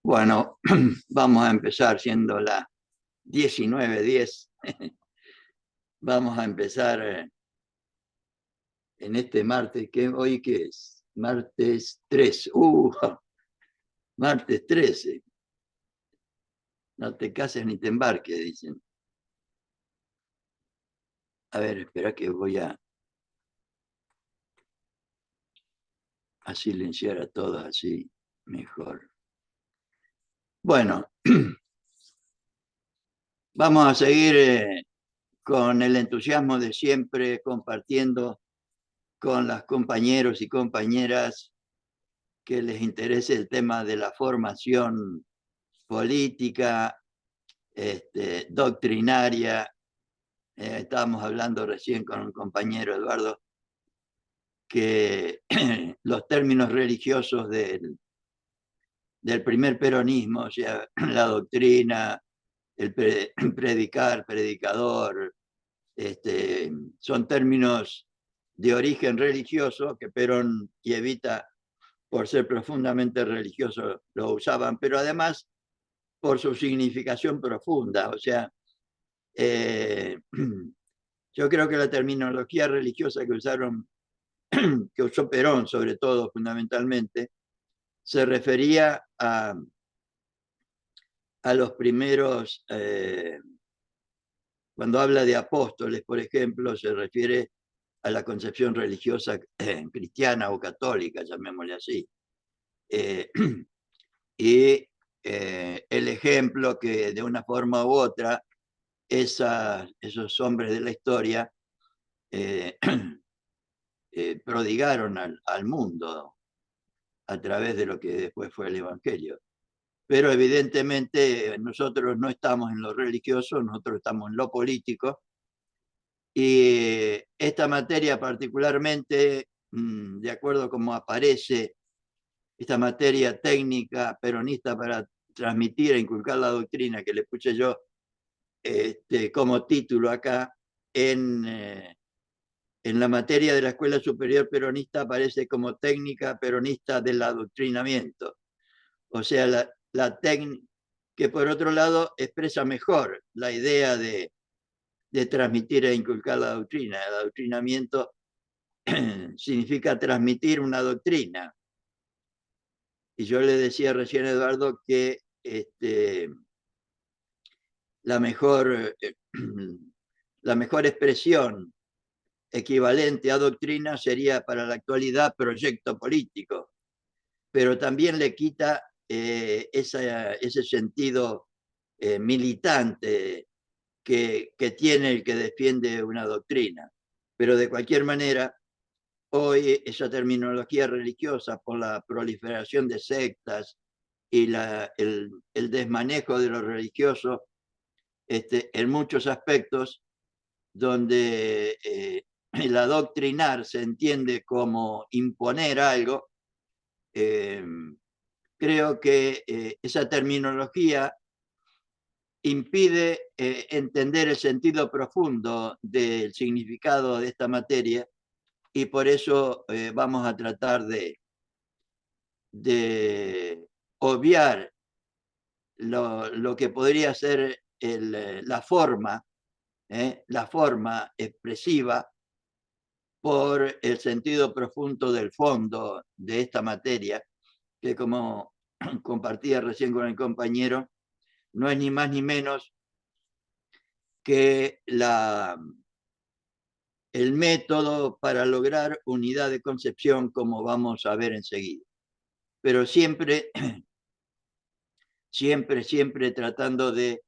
Bueno, vamos a empezar siendo las 19:10. Vamos a empezar en este martes, que hoy que es martes 13. Martes 13. No te cases ni te embarques, dicen. A ver, espera que voy a silenciar a todos así mejor. Bueno, vamos a seguir con el entusiasmo de siempre, compartiendo con los compañeros y compañeras que les interese el tema de la formación política, doctrinaria. Estábamos hablando recién con un compañero, Eduardo, que los términos religiosos del primer peronismo, o sea, la doctrina, el predicar, predicador, son términos de origen religioso que Perón y Evita, por ser profundamente religiosos, lo usaban, pero además por su significación profunda. O sea, eh, yo creo que la terminología religiosa que usó Perón, sobre todo, fundamentalmente, se refería a los primeros, cuando habla de apóstoles, por ejemplo, se refiere a la concepción religiosa cristiana o católica, llamémosle así. Y el ejemplo que de una forma u otra esos hombres de la historia eh, prodigaron al mundo a través de lo que después fue el Evangelio. Pero evidentemente nosotros no estamos en lo religioso, nosotros estamos en lo político, y esta materia particularmente, de acuerdo a cómo aparece esta materia técnica peronista para transmitir e inculcar la doctrina, que le puse yo como título acá, en la materia de la Escuela Superior Peronista aparece como técnica peronista del adoctrinamiento. O sea, la técnica que por otro lado expresa mejor la idea de transmitir e inculcar la doctrina. El adoctrinamiento significa transmitir una doctrina. Y yo le decía recién a Eduardo que la mejor, la mejor expresión equivalente a doctrina sería para la actualidad proyecto político, pero también le quita ese sentido militante que tiene el que defiende una doctrina. Pero de cualquier manera, hoy esa terminología religiosa, por la proliferación de sectas y el desmanejo de lo religioso, en muchos aspectos, donde el adoctrinar se entiende como imponer algo, creo que esa terminología impide entender el sentido profundo del significado de esta materia, y por eso vamos a tratar de obviar lo que podría ser la forma expresiva por el sentido profundo del fondo de esta materia, que como compartía recién con el compañero, no es ni más ni menos que el método para lograr unidad de concepción, como vamos a ver enseguida. Pero siempre, siempre tratando de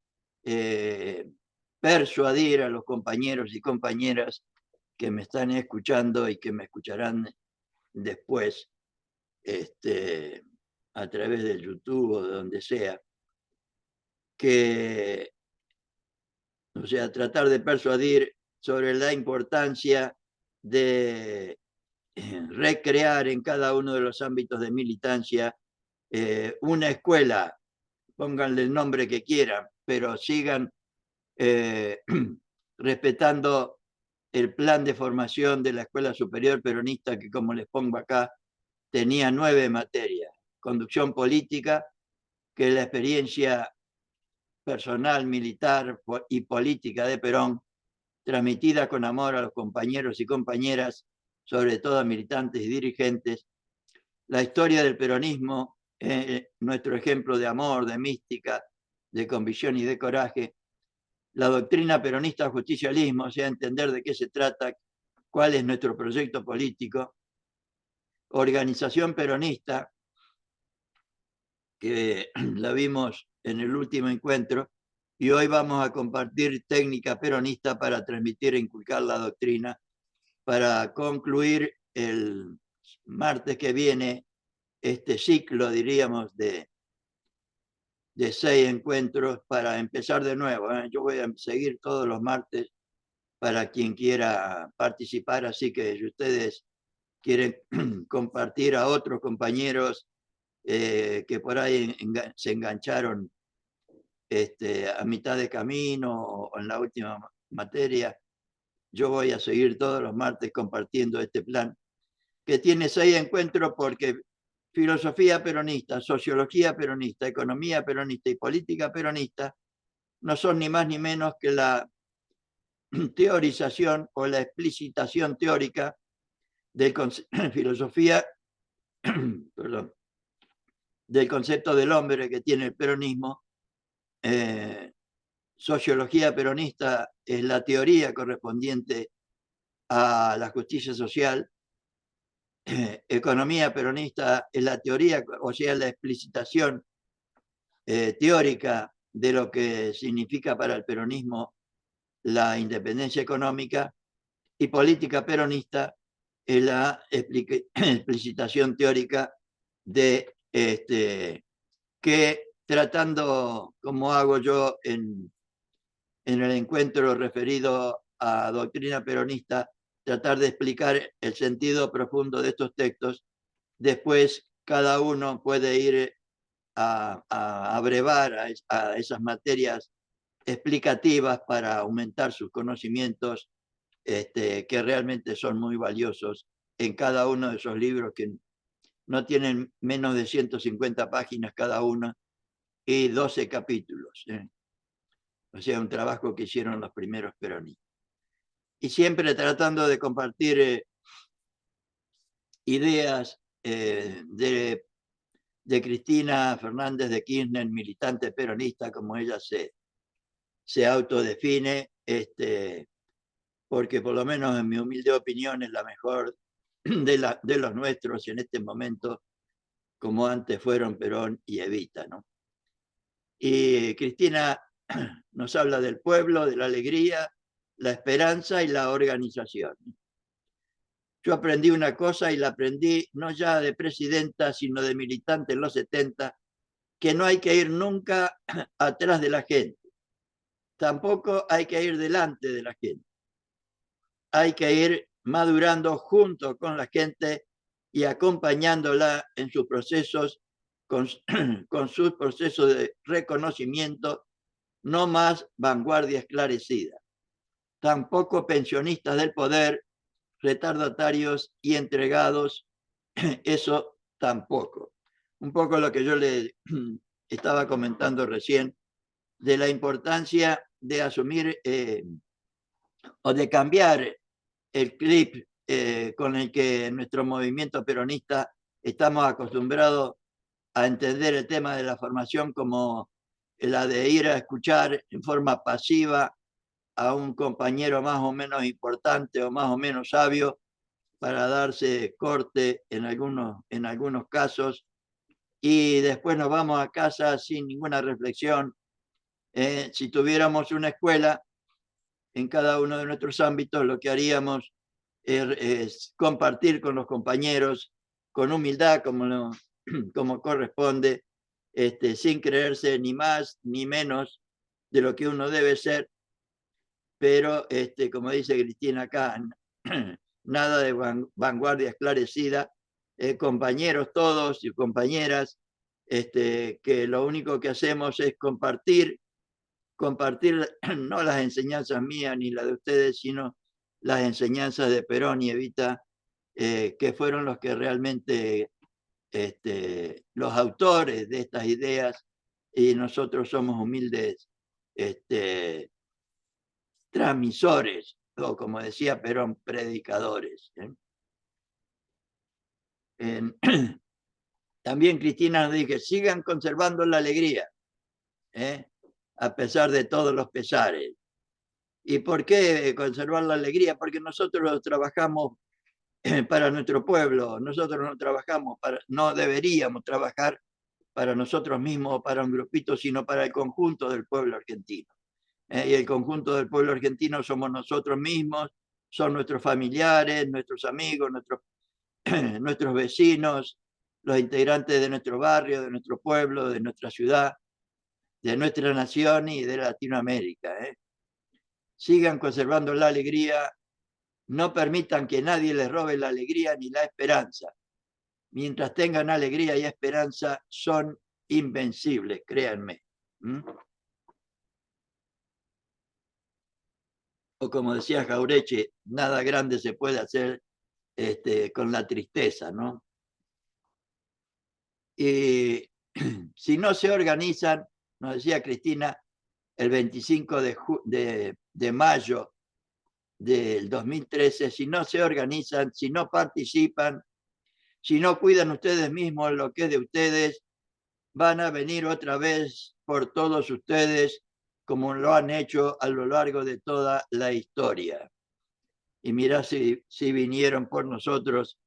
persuadir a los compañeros y compañeras que me están escuchando y que me escucharán después, a través de YouTube o de donde sea, que, o sea, tratar de persuadir sobre la importancia de recrear en cada uno de los ámbitos de militancia una escuela, pónganle el nombre que quieran, pero sigan eh, respetando el plan de formación de la Escuela Superior Peronista, que, como les pongo acá, tenía 9 materias: conducción política, que la experiencia personal, militar y política de Perón, transmitida con amor a los compañeros y compañeras, sobre todo a militantes y dirigentes, la historia del peronismo, nuestro ejemplo de amor, de mística, de convicción y de coraje, la doctrina peronista justicialismo, o sea, entender de qué se trata, cuál es nuestro proyecto político, organización peronista, que la vimos en el último encuentro, y hoy vamos a compartir técnica peronista para transmitir e inculcar la doctrina, para concluir el martes que viene este ciclo, diríamos, de 6 encuentros para empezar de nuevo. Yo voy a seguir todos los martes para quien quiera participar, así que si ustedes quieren compartir a otros compañeros que por ahí se engancharon a mitad de camino o en la última materia, yo voy a seguir todos los martes compartiendo este plan, que tiene 6 encuentros porque filosofía peronista, sociología peronista, economía peronista y política peronista no son ni más ni menos que la teorización o la explicitación teórica de filosofía perdón, del concepto del hombre que tiene el peronismo. Sociología peronista es la teoría correspondiente a la justicia social. Economía peronista es la teoría, o sea, la explicitación teórica de lo que significa para el peronismo la independencia económica, y política peronista es la explicitación teórica de que, tratando como hago yo en el encuentro referido a doctrina peronista, tratar de explicar el sentido profundo de estos textos. Después cada uno puede ir a abrevar a esas materias explicativas para aumentar sus conocimientos, que realmente son muy valiosos en cada uno de esos libros que no tienen menos de 150 páginas cada uno y 12 capítulos. O sea, un trabajo que hicieron los primeros peronistas. Y siempre tratando de compartir ideas de Cristina Fernández de Kirchner, militante peronista, como ella se autodefine, porque por lo menos en mi humilde opinión es la mejor de los nuestros en este momento, como antes fueron Perón y Evita, ¿no? Y Cristina nos habla del pueblo, de la alegría, la esperanza y la organización. Yo aprendí una cosa y la aprendí no ya de presidenta, sino de militante en los 70, que no hay que ir nunca atrás de la gente. Tampoco hay que ir delante de la gente. Hay que ir madurando junto con la gente y acompañándola en sus procesos, con sus procesos de reconocimiento, no más vanguardia esclarecida. Tampoco pensionistas del poder, retardatarios y entregados, eso tampoco. Un poco lo que yo le estaba comentando recién, de la importancia de asumir o de cambiar el clip con el que nuestro movimiento peronista estamos acostumbrados a entender el tema de la formación como la de ir a escuchar en forma pasiva a un compañero más o menos importante o más o menos sabio para darse corte en algunos casos, y después nos vamos a casa sin ninguna reflexión. Si tuviéramos una escuela en cada uno de nuestros ámbitos, lo que haríamos es compartir con los compañeros con humildad, como corresponde, sin creerse ni más ni menos de lo que uno debe ser, pero como dice Cristina acá, nada de vanguardia esclarecida, compañeros todos y compañeras, que lo único que hacemos es compartir no las enseñanzas mías ni las de ustedes, sino las enseñanzas de Perón y Evita, que fueron los que realmente, los autores de estas ideas y nosotros somos humildes transmisores, o como decía Perón, predicadores. También Cristina nos dice, sigan conservando la alegría, a pesar de todos los pesares. ¿Y por qué conservar la alegría? Porque nosotros trabajamos para nuestro pueblo, nosotros no trabajamos no deberíamos trabajar para nosotros mismos o para un grupito, sino para el conjunto del pueblo argentino. Y el conjunto del pueblo argentino somos nosotros mismos, son nuestros familiares, nuestros amigos, nuestros vecinos, los integrantes de nuestro barrio, de nuestro pueblo, de nuestra ciudad, de nuestra nación y de Latinoamérica. Sigan conservando la alegría, no permitan que nadie les robe la alegría ni la esperanza. Mientras tengan alegría y esperanza, son invencibles, créanme. O como decía Jaureche, nada grande se puede hacer con la tristeza, ¿no? Y si no se organizan, nos decía Cristina, el 25 de mayo del 2013, si no se organizan, si no participan, si no cuidan ustedes mismos lo que es de ustedes, van a venir otra vez por todos ustedes como lo han hecho a lo largo de toda la historia. Y mirá si vinieron por nosotros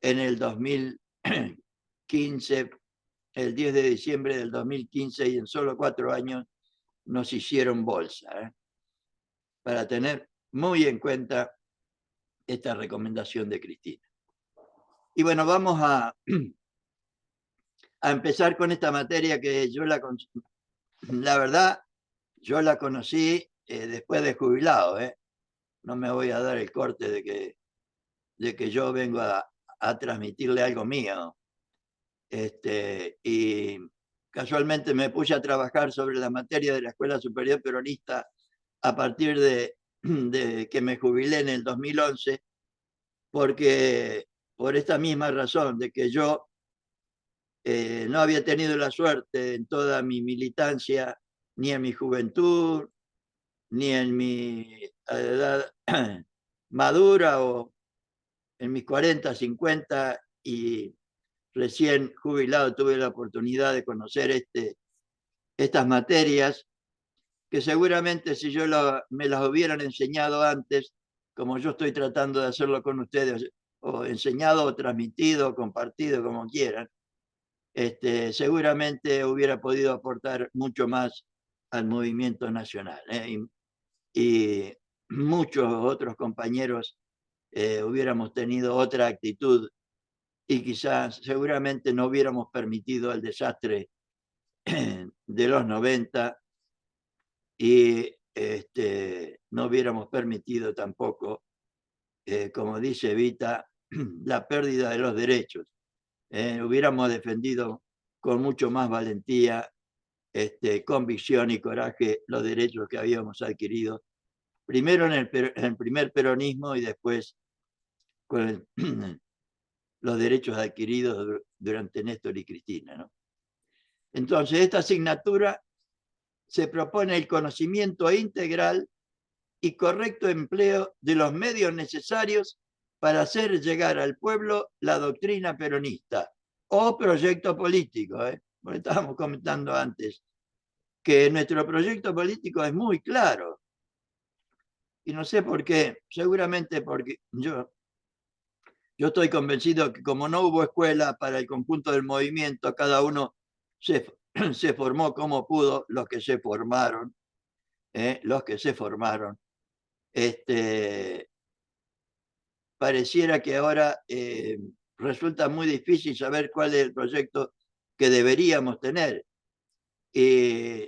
en el 2015, el 10 de diciembre del 2015, y en solo 4 años nos hicieron bolsa. Para tener muy en cuenta esta recomendación de Cristina. Y bueno, vamos a empezar con esta materia que la verdad, yo la conocí después de jubilado. No me voy a dar el corte de que yo vengo a transmitirle algo mío. Y casualmente me puse a trabajar sobre la materia de la Escuela Superior Peronista a partir de que me jubilé en el 2011, porque por esta misma razón de que yo no había tenido la suerte en toda mi militancia, ni en mi juventud, ni en mi edad madura o en mis 40, 50 y recién jubilado tuve la oportunidad de conocer estas materias que seguramente si yo me las hubieran enseñado antes, como yo estoy tratando de hacerlo con ustedes, o enseñado o transmitido, o compartido, como quieran, seguramente hubiera podido aportar mucho más al movimiento nacional. Y muchos otros compañeros hubiéramos tenido otra actitud y quizás seguramente no hubiéramos permitido el desastre de los 90 y no hubiéramos permitido tampoco, como dice Evita, la pérdida de los derechos. Hubiéramos defendido con mucho más valentía, convicción y coraje los derechos que habíamos adquirido, primero en el primer peronismo y después con los derechos adquiridos durante Néstor y Cristina, ¿no? Entonces, esta asignatura se propone el conocimiento integral y correcto empleo de los medios necesarios para hacer llegar al pueblo la doctrina peronista o proyecto político. Como estábamos comentando antes, que nuestro proyecto político es muy claro. Y no sé por qué, seguramente porque yo estoy convencido que como no hubo escuela para el conjunto del movimiento, cada uno se formó como pudo, los que se formaron, pareciera que ahora resulta muy difícil saber cuál es el proyecto que deberíamos tener.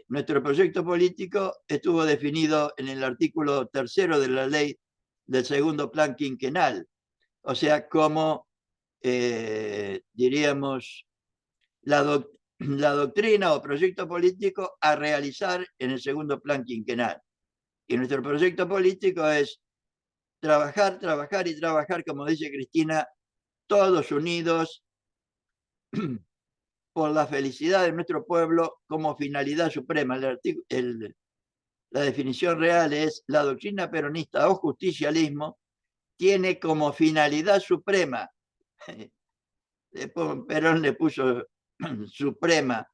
Nuestro proyecto político estuvo definido en el artículo 3 de la ley del segundo plan quinquenal, o sea, como diríamos, la doctrina o proyecto político a realizar en el segundo plan quinquenal. Y nuestro proyecto político es trabajar, trabajar y trabajar, como dice Cristina, todos unidos por la felicidad de nuestro pueblo como finalidad suprema. La definición real es: la doctrina peronista o justicialismo tiene como finalidad suprema. Perón le puso suprema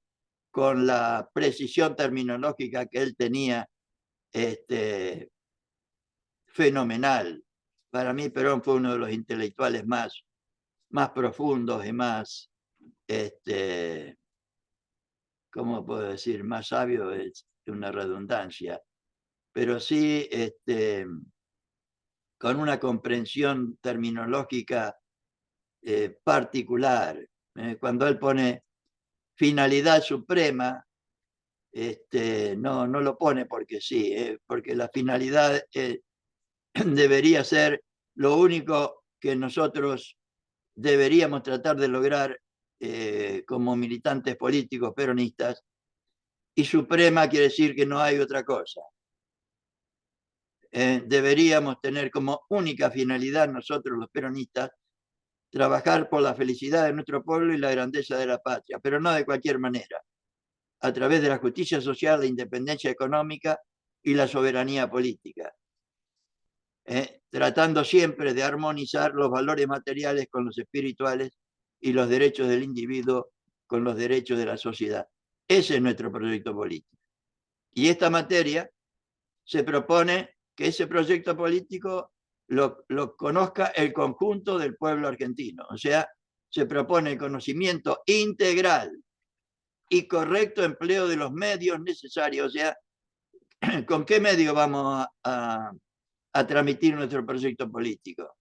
con la precisión terminológica que él tenía, fenomenal. Para mí Perón fue uno de los intelectuales más profundos y más, ¿cómo puedo decir? Más sabio, es una redundancia, pero sí con una comprensión terminológica particular. Cuando él pone finalidad suprema, no lo pone porque sí, porque la finalidad debería ser lo único que nosotros deberíamos tratar de lograr como militantes políticos peronistas, y suprema quiere decir que no hay otra cosa. Deberíamos tener como única finalidad nosotros los peronistas trabajar por la felicidad de nuestro pueblo y la grandeza de la patria, pero no de cualquier manera, a través de la justicia social, la independencia económica y la soberanía política, tratando siempre de armonizar los valores materiales con los espirituales y los derechos del individuo con los derechos de la sociedad. Ese es nuestro proyecto político. Y esta materia se propone que ese proyecto político lo conozca el conjunto del pueblo argentino. O sea, se propone el conocimiento integral y correcto empleo de los medios necesarios. O sea, ¿con qué medio vamos a transmitir nuestro proyecto político?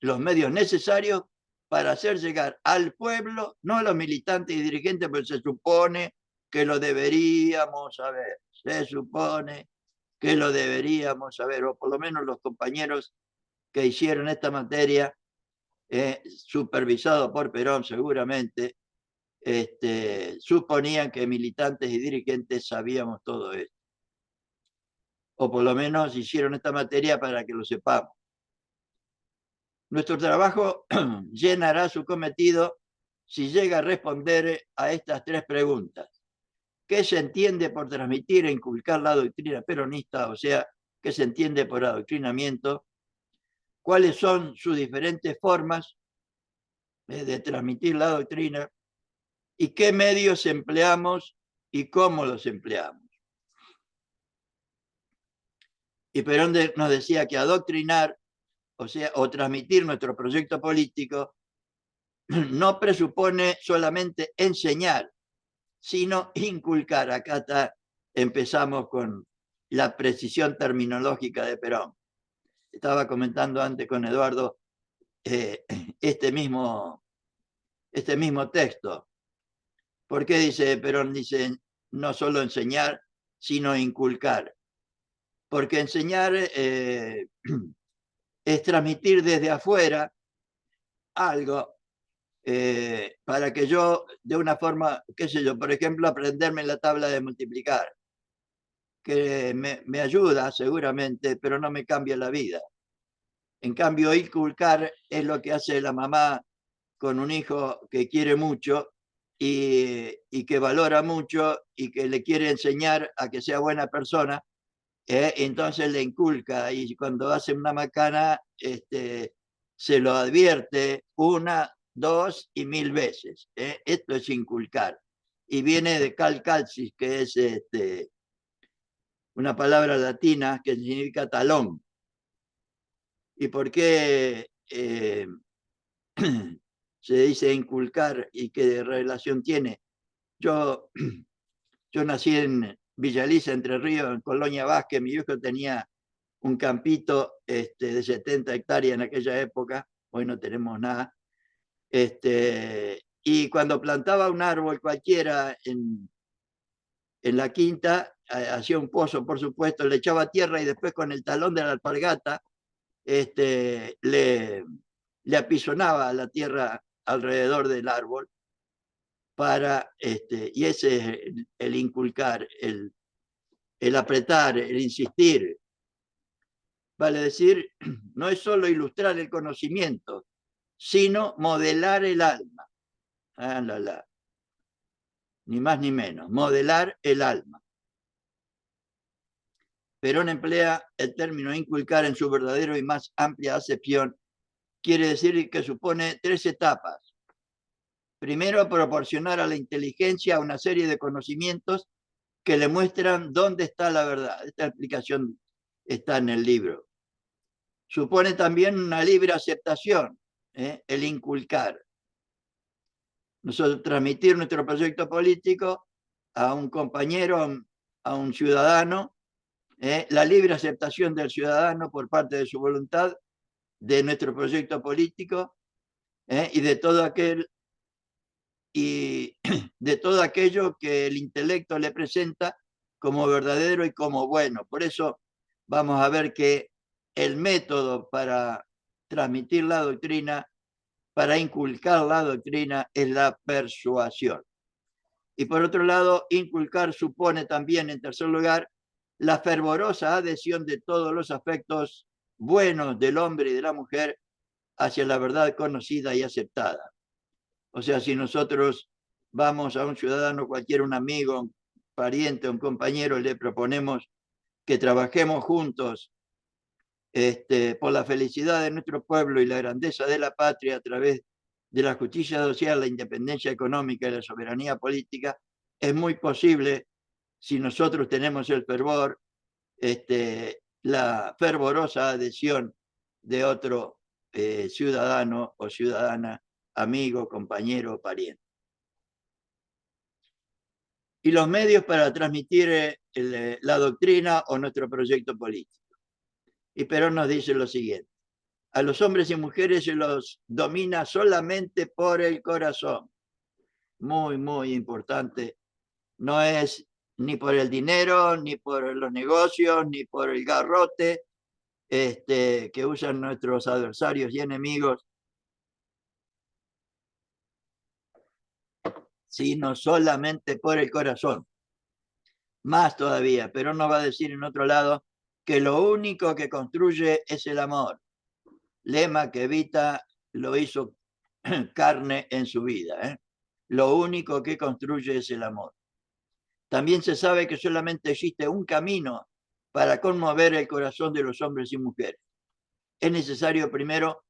Los medios necesarios para hacer llegar al pueblo, no a los militantes y dirigentes, pero se supone que lo deberíamos saber. Se supone que lo deberíamos saber, o por lo menos los compañeros que hicieron esta materia, supervisado por Perón seguramente, suponían que militantes y dirigentes sabíamos todo esto. O por lo menos hicieron esta materia para que lo sepamos. Nuestro trabajo llenará su cometido si llega a responder a estas tres preguntas. ¿Qué se entiende por transmitir e inculcar la doctrina peronista? O sea, ¿qué se entiende por adoctrinamiento? ¿Cuáles son sus diferentes formas de transmitir la doctrina? ¿Y qué medios empleamos y cómo los empleamos? Y Perón nos decía que adoctrinar, o sea, o transmitir nuestro proyecto político, no presupone solamente enseñar, sino inculcar. Acá empezamos con la precisión terminológica de Perón. Estaba comentando antes con Eduardo este mismo texto. ¿Por qué dice Perón? Dice no solo enseñar, sino inculcar. Porque enseñar es transmitir desde afuera algo para que yo, de una forma, qué sé yo, por ejemplo, aprenderme la tabla de multiplicar, que me ayuda seguramente, pero no me cambia la vida. En cambio, inculcar es lo que hace la mamá con un hijo que quiere mucho y que valora mucho y que le quiere enseñar a que sea buena persona. Entonces le inculca, y cuando hace una macana se lo advierte 1, 2 y 1000 veces. Esto es inculcar. Y viene de calcalcis, que es una palabra latina que significa talón. ¿Y por qué se dice inculcar y qué relación tiene? Yo nací en Villa Elisa, Entre Ríos, en Colonia Vázquez. Mi viejo tenía un campito de 70 hectáreas en aquella época. Hoy no tenemos nada. Y cuando plantaba un árbol cualquiera en la quinta, hacía un pozo, por supuesto, le echaba tierra y después con el talón de la alpargata le apisonaba la tierra alrededor del árbol y ese es el inculcar, el apretar, el insistir. Vale decir, no es solo ilustrar el conocimiento, sino modelar el alma. Ah, ni más ni menos, modelar el alma. Perón emplea el término inculcar en su verdadero y más amplia acepción. Quiere decir que supone tres etapas. Primero, proporcionar a la inteligencia una serie de conocimientos que le muestran dónde está la verdad. Esta explicación está en el libro. Supone también una libre aceptación, el inculcar. Nosotros transmitir nuestro proyecto político a un compañero, a un ciudadano, la libre aceptación del ciudadano por parte de su voluntad de nuestro proyecto político y de todo aquello que el intelecto le presenta como verdadero y como bueno. Por eso vamos a ver que el método para transmitir la doctrina, para inculcar la doctrina, es la persuasión. Y por otro lado, inculcar supone también, en tercer lugar, la fervorosa adhesión de todos los aspectos buenos del hombre y de la mujer hacia la verdad conocida y aceptada. O sea, si nosotros vamos a un ciudadano cualquiera, un amigo, un pariente, un compañero, le proponemos que trabajemos juntos por la felicidad de nuestro pueblo y la grandeza de la patria a través de la justicia social, la independencia económica y la soberanía política, es muy posible, si nosotros tenemos el fervor, la fervorosa adhesión de otro ciudadano o ciudadana, amigo, compañero o pariente. Y los medios para transmitir la doctrina o nuestro proyecto político. Y Perón nos dice lo siguiente: a los hombres y mujeres se los domina solamente por el corazón. Muy, muy importante. No es ni por el dinero, ni por los negocios, ni por el garrote que usan nuestros adversarios y enemigos, sino solamente por el corazón. Más todavía, pero nos va a decir en otro lado que lo único que construye es el amor. Lema que Evita lo hizo carne en su vida. Lo único que construye es el amor. También se sabe que solamente existe un camino para conmover el corazón de los hombres y mujeres. Es necesario primero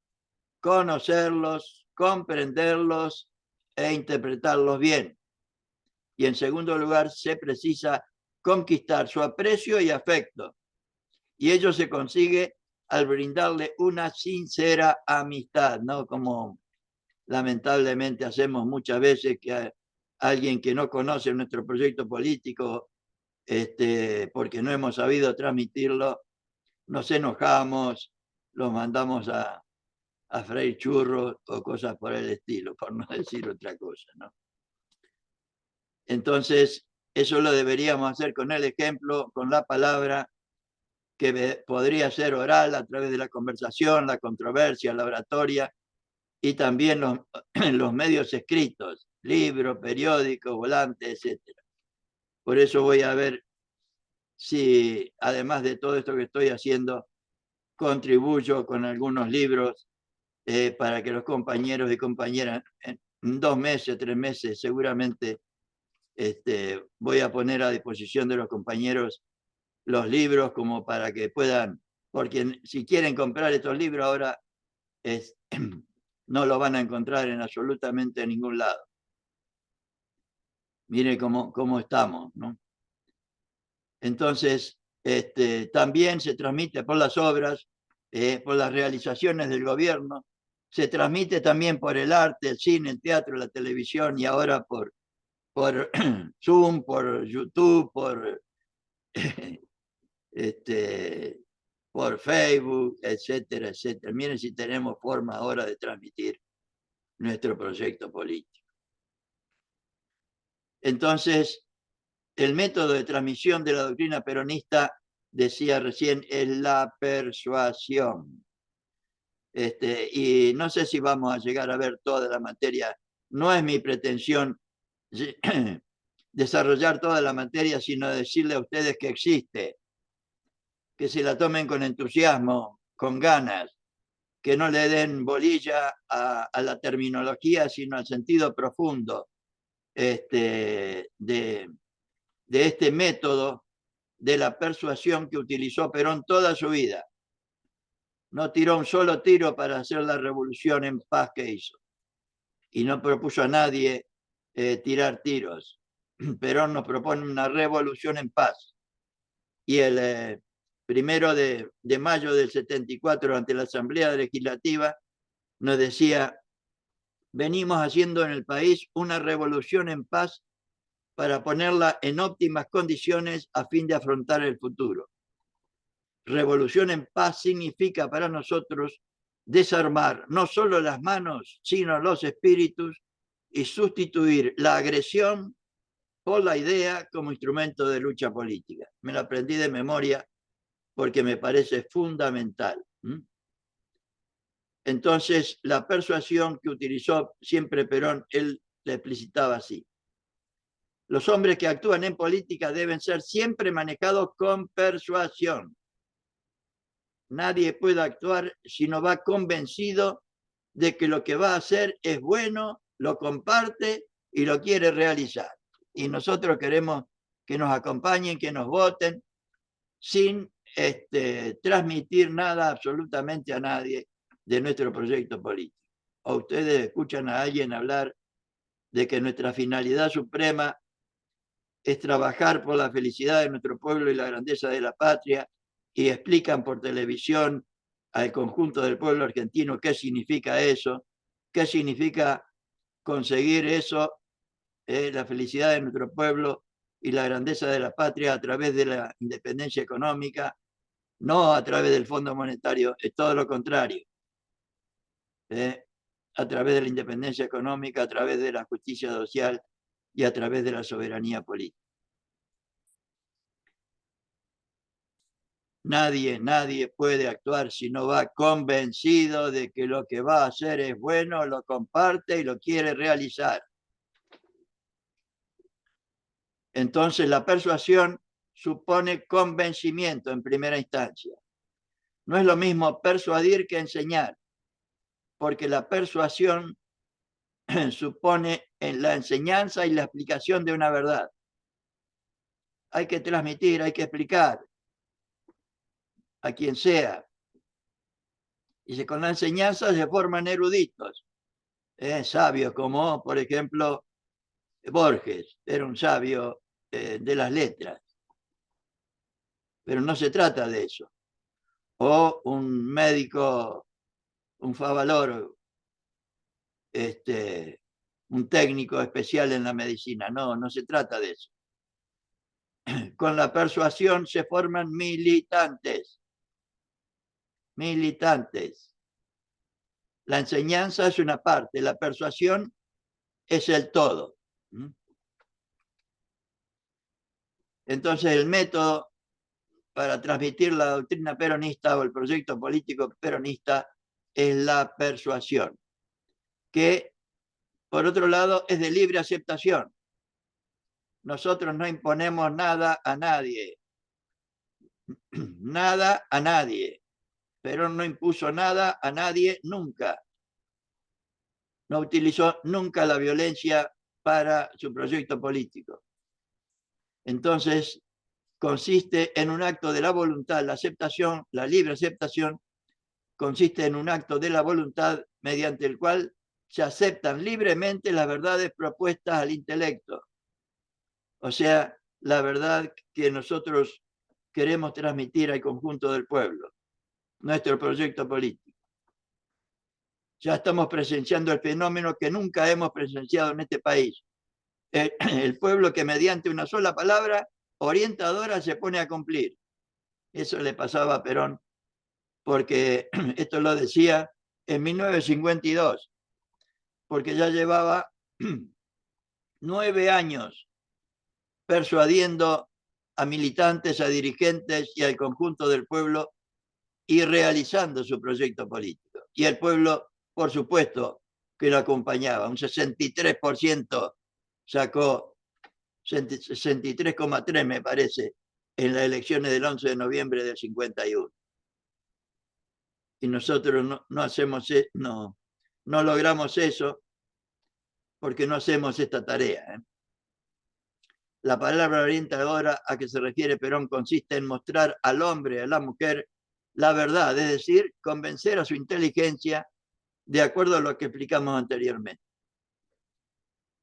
conocerlos, comprenderlos e interpretarlos bien. Y en segundo lugar, se precisa conquistar su aprecio y afecto. Y ello se consigue al brindarle una sincera amistad, ¿no? Como lamentablemente hacemos muchas veces, que a alguien que no conoce nuestro proyecto político, porque no hemos sabido transmitirlo, nos enojamos, los mandamos a freír churros o cosas por el estilo, por no decir otra cosa, ¿no? Entonces, eso lo deberíamos hacer con el ejemplo, con la palabra, que podría ser oral a través de la conversación, la controversia, la oratoria, y también los medios escritos, libros, periódicos, volantes, etc. Por eso voy a ver si, además de todo esto que estoy haciendo, contribuyo con algunos libros para que los compañeros y compañeras en 2 meses, 3 meses, seguramente voy a poner a disposición de los compañeros los libros como para que puedan, porque si quieren comprar estos libros ahora no lo van a encontrar en absolutamente ningún lado. Mire cómo estamos, ¿no? Entonces, también se transmite por las obras, por las realizaciones del gobierno, se transmite también por el arte, el cine, el teatro, la televisión y ahora por Zoom, por YouTube, por Facebook, etcétera, etcétera. Miren si tenemos forma ahora de transmitir nuestro proyecto político. Entonces, el método de transmisión de la doctrina peronista, decía recién, es la persuasión. Y no sé si vamos a llegar a ver toda la materia. No es mi pretensión desarrollar toda la materia, sino decirle a ustedes que existe, que se la tomen con entusiasmo, con ganas, que no le den bolilla a la terminología, sino al sentido profundo de este método de la persuasión que utilizó Perón toda su vida. No tiró un solo tiro para hacer la revolución en paz que hizo. Y no propuso a nadie tirar tiros. Perón nos propone una revolución en paz. Y el 1 de mayo del 74, ante la Asamblea Legislativa, nos decía: venimos haciendo en el país una revolución en paz para ponerla en óptimas condiciones a fin de afrontar el futuro. Revolución en paz significa para nosotros desarmar no solo las manos, sino los espíritus, y sustituir la agresión por la idea como instrumento de lucha política. Me lo aprendí de memoria porque me parece fundamental. Entonces, la persuasión que utilizó siempre Perón, él la explicitaba así: los hombres que actúan en política deben ser siempre manejados con persuasión. Nadie puede actuar si no va convencido de que lo que va a hacer es bueno, lo comparte y lo quiere realizar. Y nosotros queremos que nos acompañen, que nos voten, sin transmitir nada absolutamente a nadie de nuestro proyecto político. O ustedes escuchan a alguien hablar de que nuestra finalidad suprema es trabajar por la felicidad de nuestro pueblo y la grandeza de la patria, y explican por televisión al conjunto del pueblo argentino qué significa eso, qué significa conseguir eso, la felicidad de nuestro pueblo y la grandeza de la patria a través de la independencia económica, no a través del Fondo Monetario, es todo lo contrario. A través de la independencia económica, a través de la justicia social y a través de la soberanía política. Nadie puede actuar si no va convencido de que lo que va a hacer es bueno, lo comparte y lo quiere realizar. Entonces, la persuasión supone convencimiento en primera instancia. No es lo mismo persuadir que enseñar, porque la persuasión supone en la enseñanza y la explicación de una verdad. Hay que transmitir, hay que explicar a quien sea. Y con la enseñanza se forman eruditos, sabios, como por ejemplo Borges, era un sabio de las letras. Pero no se trata de eso. O un médico, un favaloro, un técnico especial en la medicina. No se trata de eso. Con la persuasión se forman militantes. Militantes. La enseñanza es una parte, la persuasión es el todo. Entonces, el método para transmitir la doctrina peronista o el proyecto político peronista es la persuasión, que por otro lado es de libre aceptación. Nosotros no imponemos nada a nadie. Nada a nadie. Perón no impuso nada a nadie nunca. No utilizó nunca la violencia para su proyecto político. Entonces, consiste en un acto de la voluntad. La aceptación, la libre aceptación, consiste en un acto de la voluntad mediante el cual se aceptan libremente las verdades propuestas al intelecto. O sea, la verdad que nosotros queremos transmitir al conjunto del pueblo, nuestro proyecto político. Ya estamos presenciando el fenómeno que nunca hemos presenciado en este país. El pueblo que mediante una sola palabra orientadora se pone a cumplir. Eso le pasaba a Perón, porque esto lo decía en 1952, porque ya llevaba 9 años persuadiendo a militantes, a dirigentes y al conjunto del pueblo y realizando su proyecto político. Y el pueblo, por supuesto, que lo acompañaba. Un 63% sacó, 63,3 me parece, en las elecciones del 11 de noviembre del 51. y nosotros no hacemos, no logramos eso porque no hacemos esta tarea. La palabra orientadora a que se refiere Perón consiste en mostrar al hombre, a la mujer, la verdad, es decir, convencer a su inteligencia de acuerdo a lo que explicamos anteriormente.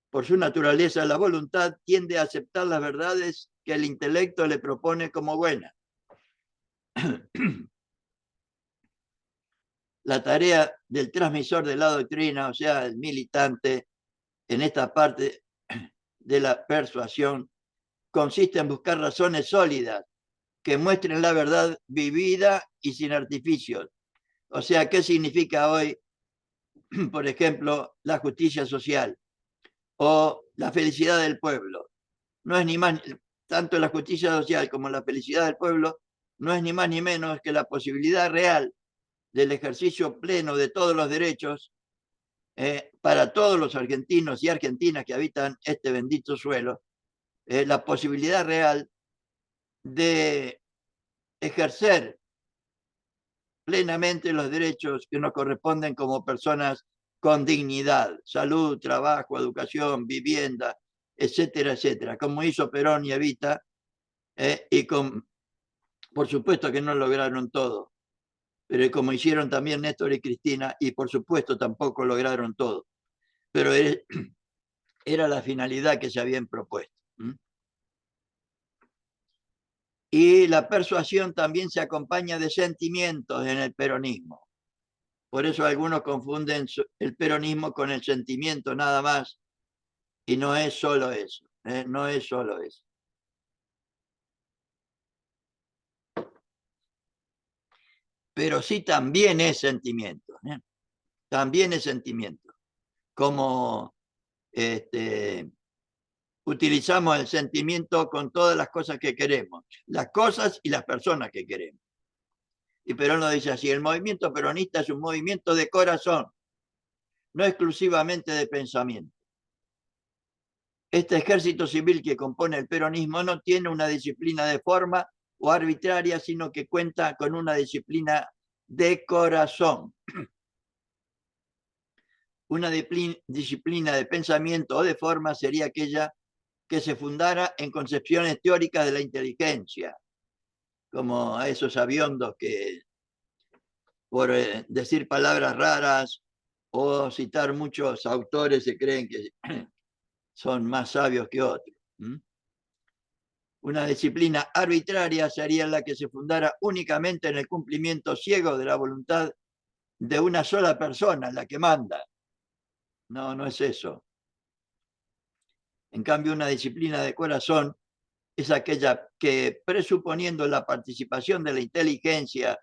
Por su naturaleza, la voluntad tiende a aceptar las verdades que el intelecto le propone como buenas. La tarea del transmisor de la doctrina, o sea, el militante, en esta parte de la persuasión, consiste en buscar razones sólidas que muestren la verdad vivida y sin artificios. O sea, ¿qué significa hoy, por ejemplo, la justicia social o la felicidad del pueblo? No es ni más, tanto la justicia social como la felicidad del pueblo, no es ni más ni menos que la posibilidad real del ejercicio pleno de todos los derechos para todos los argentinos y argentinas que habitan este bendito suelo, la posibilidad real de ejercer plenamente los derechos que nos corresponden como personas con dignidad, salud, trabajo, educación, vivienda, etcétera, etcétera, como hizo Perón y Evita, y por supuesto que no lograron todo, pero como hicieron también Néstor y Cristina, y por supuesto tampoco lograron todo, pero era la finalidad que se habían propuesto. Y la persuasión también se acompaña de sentimientos en el peronismo. Por eso algunos confunden el peronismo con el sentimiento nada más, y no es solo eso, no es solo eso. Pero sí también es sentimiento, también es sentimiento. Como utilizamos el sentimiento con todas las cosas que queremos, las cosas y las personas que queremos. Y Perón lo dice así, el movimiento peronista es un movimiento de corazón, no exclusivamente de pensamiento. Este ejército civil que compone el peronismo no tiene una disciplina de forma o arbitraria, sino que cuenta con una disciplina de corazón. Una disciplina de pensamiento o de forma sería aquella que se fundara en concepciones teóricas de la inteligencia, como a esos aviondos que, por decir palabras raras o citar muchos autores, se creen que son más sabios que otros. Una disciplina arbitraria sería la que se fundara únicamente en el cumplimiento ciego de la voluntad de una sola persona, la que manda. No, no es eso. En cambio, una disciplina de corazón es aquella que, presuponiendo la participación de la inteligencia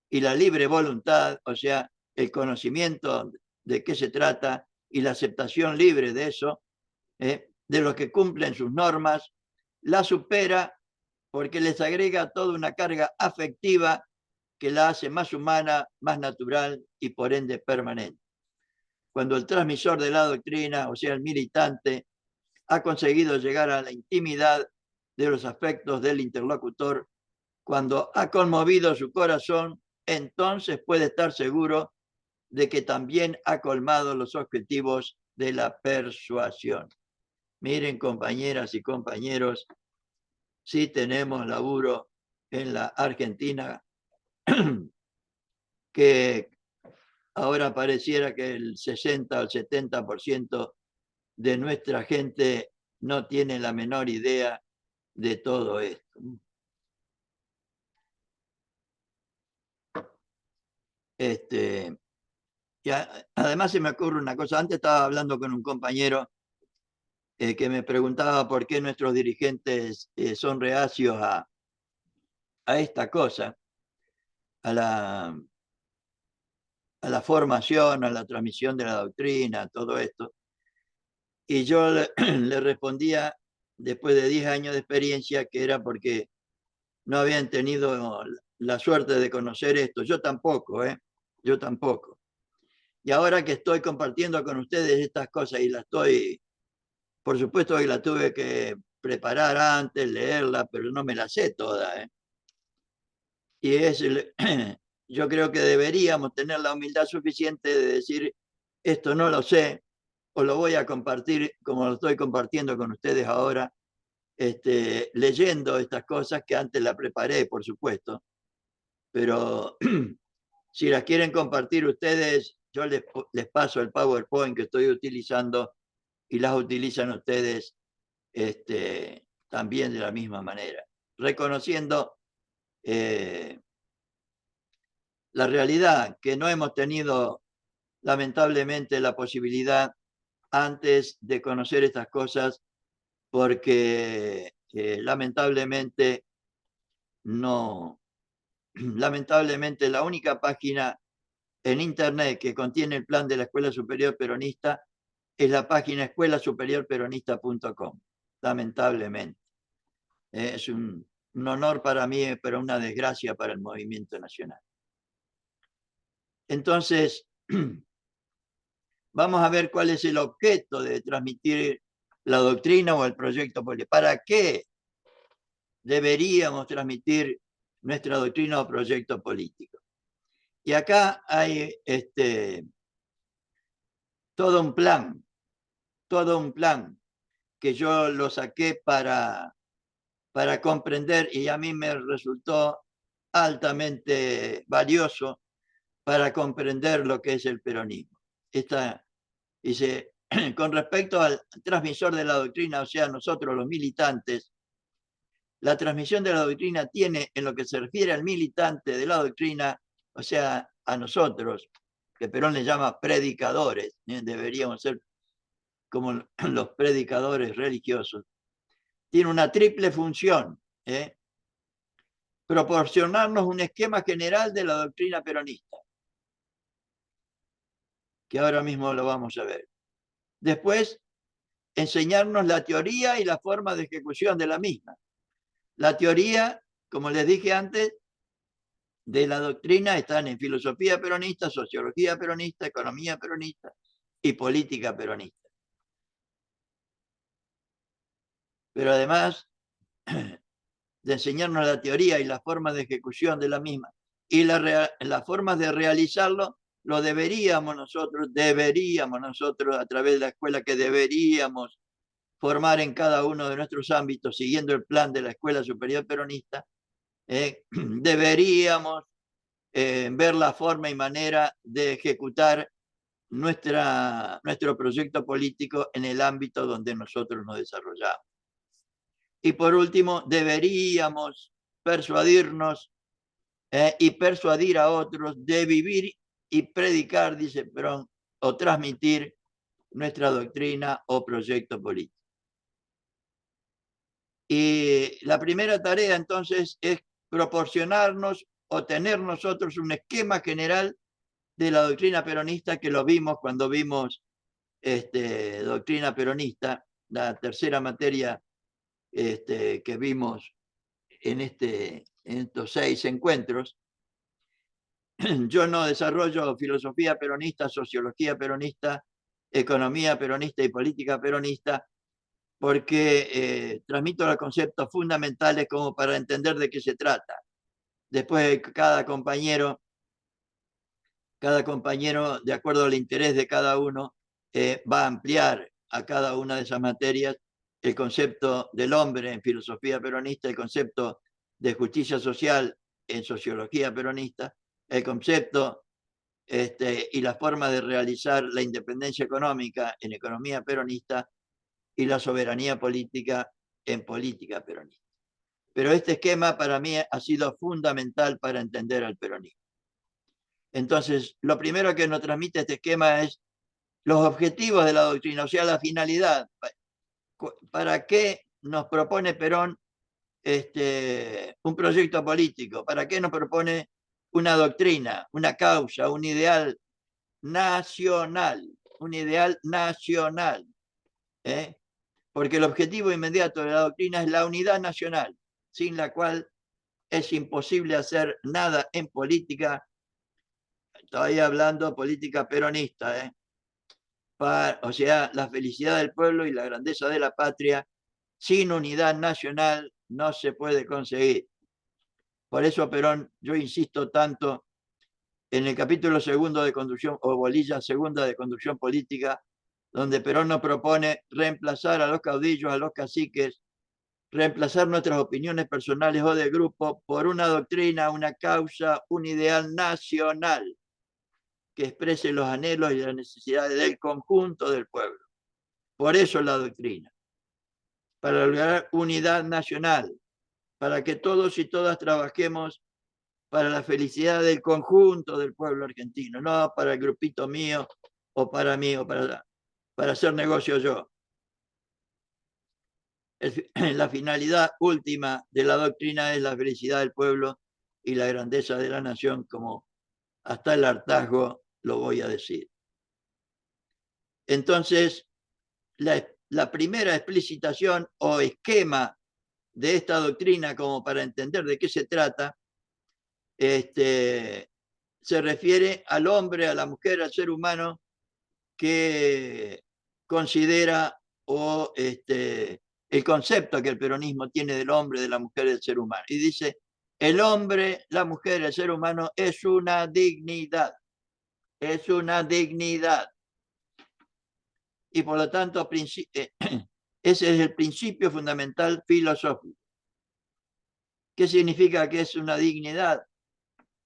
y la libre voluntad, o sea, el conocimiento de qué se trata y la aceptación libre de eso, de los que cumplen sus normas, la supera porque les agrega toda una carga afectiva que la hace más humana, más natural y por ende permanente. Cuando el transmisor de la doctrina, o sea, el militante, ha conseguido llegar a la intimidad de los afectos del interlocutor, cuando ha conmovido su corazón, entonces puede estar seguro de que también ha colmado los objetivos de la persuasión. Miren, compañeras y compañeros, sí tenemos laburo en la Argentina, que ahora pareciera que el 60 o el 70% de nuestra gente no tiene la menor idea de todo esto. Y además se me ocurre una cosa, antes estaba hablando con un compañero que me preguntaba por qué nuestros dirigentes son reacios a esta cosa, a la formación, a la transmisión de la doctrina, todo esto. Y yo le respondía, después de 10 años de experiencia, que era porque no habían tenido la suerte de conocer esto. Yo tampoco, yo tampoco. Y ahora que estoy compartiendo con ustedes estas cosas y las estoy, por supuesto que la tuve que preparar antes, leerla, pero no me la sé toda. Y es yo creo que deberíamos tener la humildad suficiente de decir, esto no lo sé, o lo voy a compartir como lo estoy compartiendo con ustedes ahora, leyendo estas cosas que antes las preparé, por supuesto, pero si las quieren compartir ustedes, yo les paso el PowerPoint que estoy utilizando y las utilizan ustedes también de la misma manera, reconociendo la realidad que no hemos tenido lamentablemente la posibilidad antes de conocer estas cosas porque lamentablemente no, lamentablemente la única página en internet que contiene el plan de la Escuela Superior Peronista es la página escuelasuperiorperonista.com, lamentablemente. Es un honor para mí, pero una desgracia para el movimiento nacional. Entonces, vamos a ver cuál es el objeto de transmitir la doctrina o el proyecto político. ¿Para qué deberíamos transmitir nuestra doctrina o proyecto político? Y acá hay todo un plan que yo lo saqué para comprender y a mí me resultó altamente valioso para comprender lo que es el peronismo. Dice, con respecto al transmisor de la doctrina, o sea, nosotros los militantes, la transmisión de la doctrina tiene, en lo que se refiere al militante de la doctrina, o sea, a nosotros, que Perón le llama predicadores, deberíamos ser como los predicadores religiosos, tiene una triple función, proporcionarnos un esquema general de la doctrina peronista, que ahora mismo lo vamos a ver. Después, enseñarnos la teoría y la forma de ejecución de la misma. La teoría, como les dije antes, de la doctrina están en filosofía peronista, sociología peronista, economía peronista y política peronista. Pero además de enseñarnos la teoría y las formas de ejecución de la misma y las formas de realizarlo, lo deberíamos nosotros a través de la escuela que deberíamos formar en cada uno de nuestros ámbitos, siguiendo el plan de la Escuela Superior Peronista, deberíamos ver la forma y manera de ejecutar nuestro proyecto político en el ámbito donde nosotros nos desarrollamos. Y por último, deberíamos persuadirnos y persuadir a otros de vivir y predicar, dice Perón, o transmitir nuestra doctrina o proyecto político. Y la primera tarea entonces es proporcionarnos o tener nosotros un esquema general de la doctrina peronista, que lo vimos cuando vimos doctrina peronista, la tercera materia que vimos en estos 6 encuentros. Yo no desarrollo filosofía peronista, sociología peronista, economía peronista y política peronista, porque transmito los conceptos fundamentales como para entender de qué se trata. Después cada compañero, de acuerdo al interés de cada uno, va a ampliar a cada una de esas materias el concepto del hombre en filosofía peronista, el concepto de justicia social en sociología peronista, el concepto y la forma de realizar la independencia económica en economía peronista y la soberanía política en política peronista. Pero este esquema para mí ha sido fundamental para entender al peronismo. Entonces, lo primero que nos transmite este esquema es los objetivos de la doctrina, o sea, la finalidad. ¿Para qué nos propone Perón un proyecto político? ¿Para qué nos propone una doctrina, una causa, un ideal nacional? Un ideal nacional. Porque el objetivo inmediato de la doctrina es la unidad nacional, sin la cual es imposible hacer nada en política. Estoy hablando política peronista, o sea, la felicidad del pueblo y la grandeza de la patria sin unidad nacional no se puede conseguir. Por eso Perón, yo insisto tanto en el capítulo segundo de conducción, o bolilla segunda de conducción política, donde Perón nos propone reemplazar a los caudillos, a los caciques, reemplazar nuestras opiniones personales o de grupo por una doctrina, una causa, un ideal nacional que exprese los anhelos y las necesidades del conjunto del pueblo. Por eso la doctrina, para lograr unidad nacional, para que todos y todas trabajemos para la felicidad del conjunto del pueblo argentino, no para el grupito mío o para mí o para hacer negocio yo. La finalidad última de la doctrina es la felicidad del pueblo y la grandeza de la nación, como hasta el hartazgo lo voy a decir. Entonces, la primera explicitación o esquema de esta doctrina, como para entender de qué se trata, se refiere al hombre, a la mujer, al ser humano que considera o el concepto que el peronismo tiene del hombre, de la mujer y del ser humano. Y dice, el hombre, la mujer, el ser humano es una dignidad. Es una dignidad. Y por lo tanto, ese es el principio fundamental filosófico. ¿Qué significa que es una dignidad?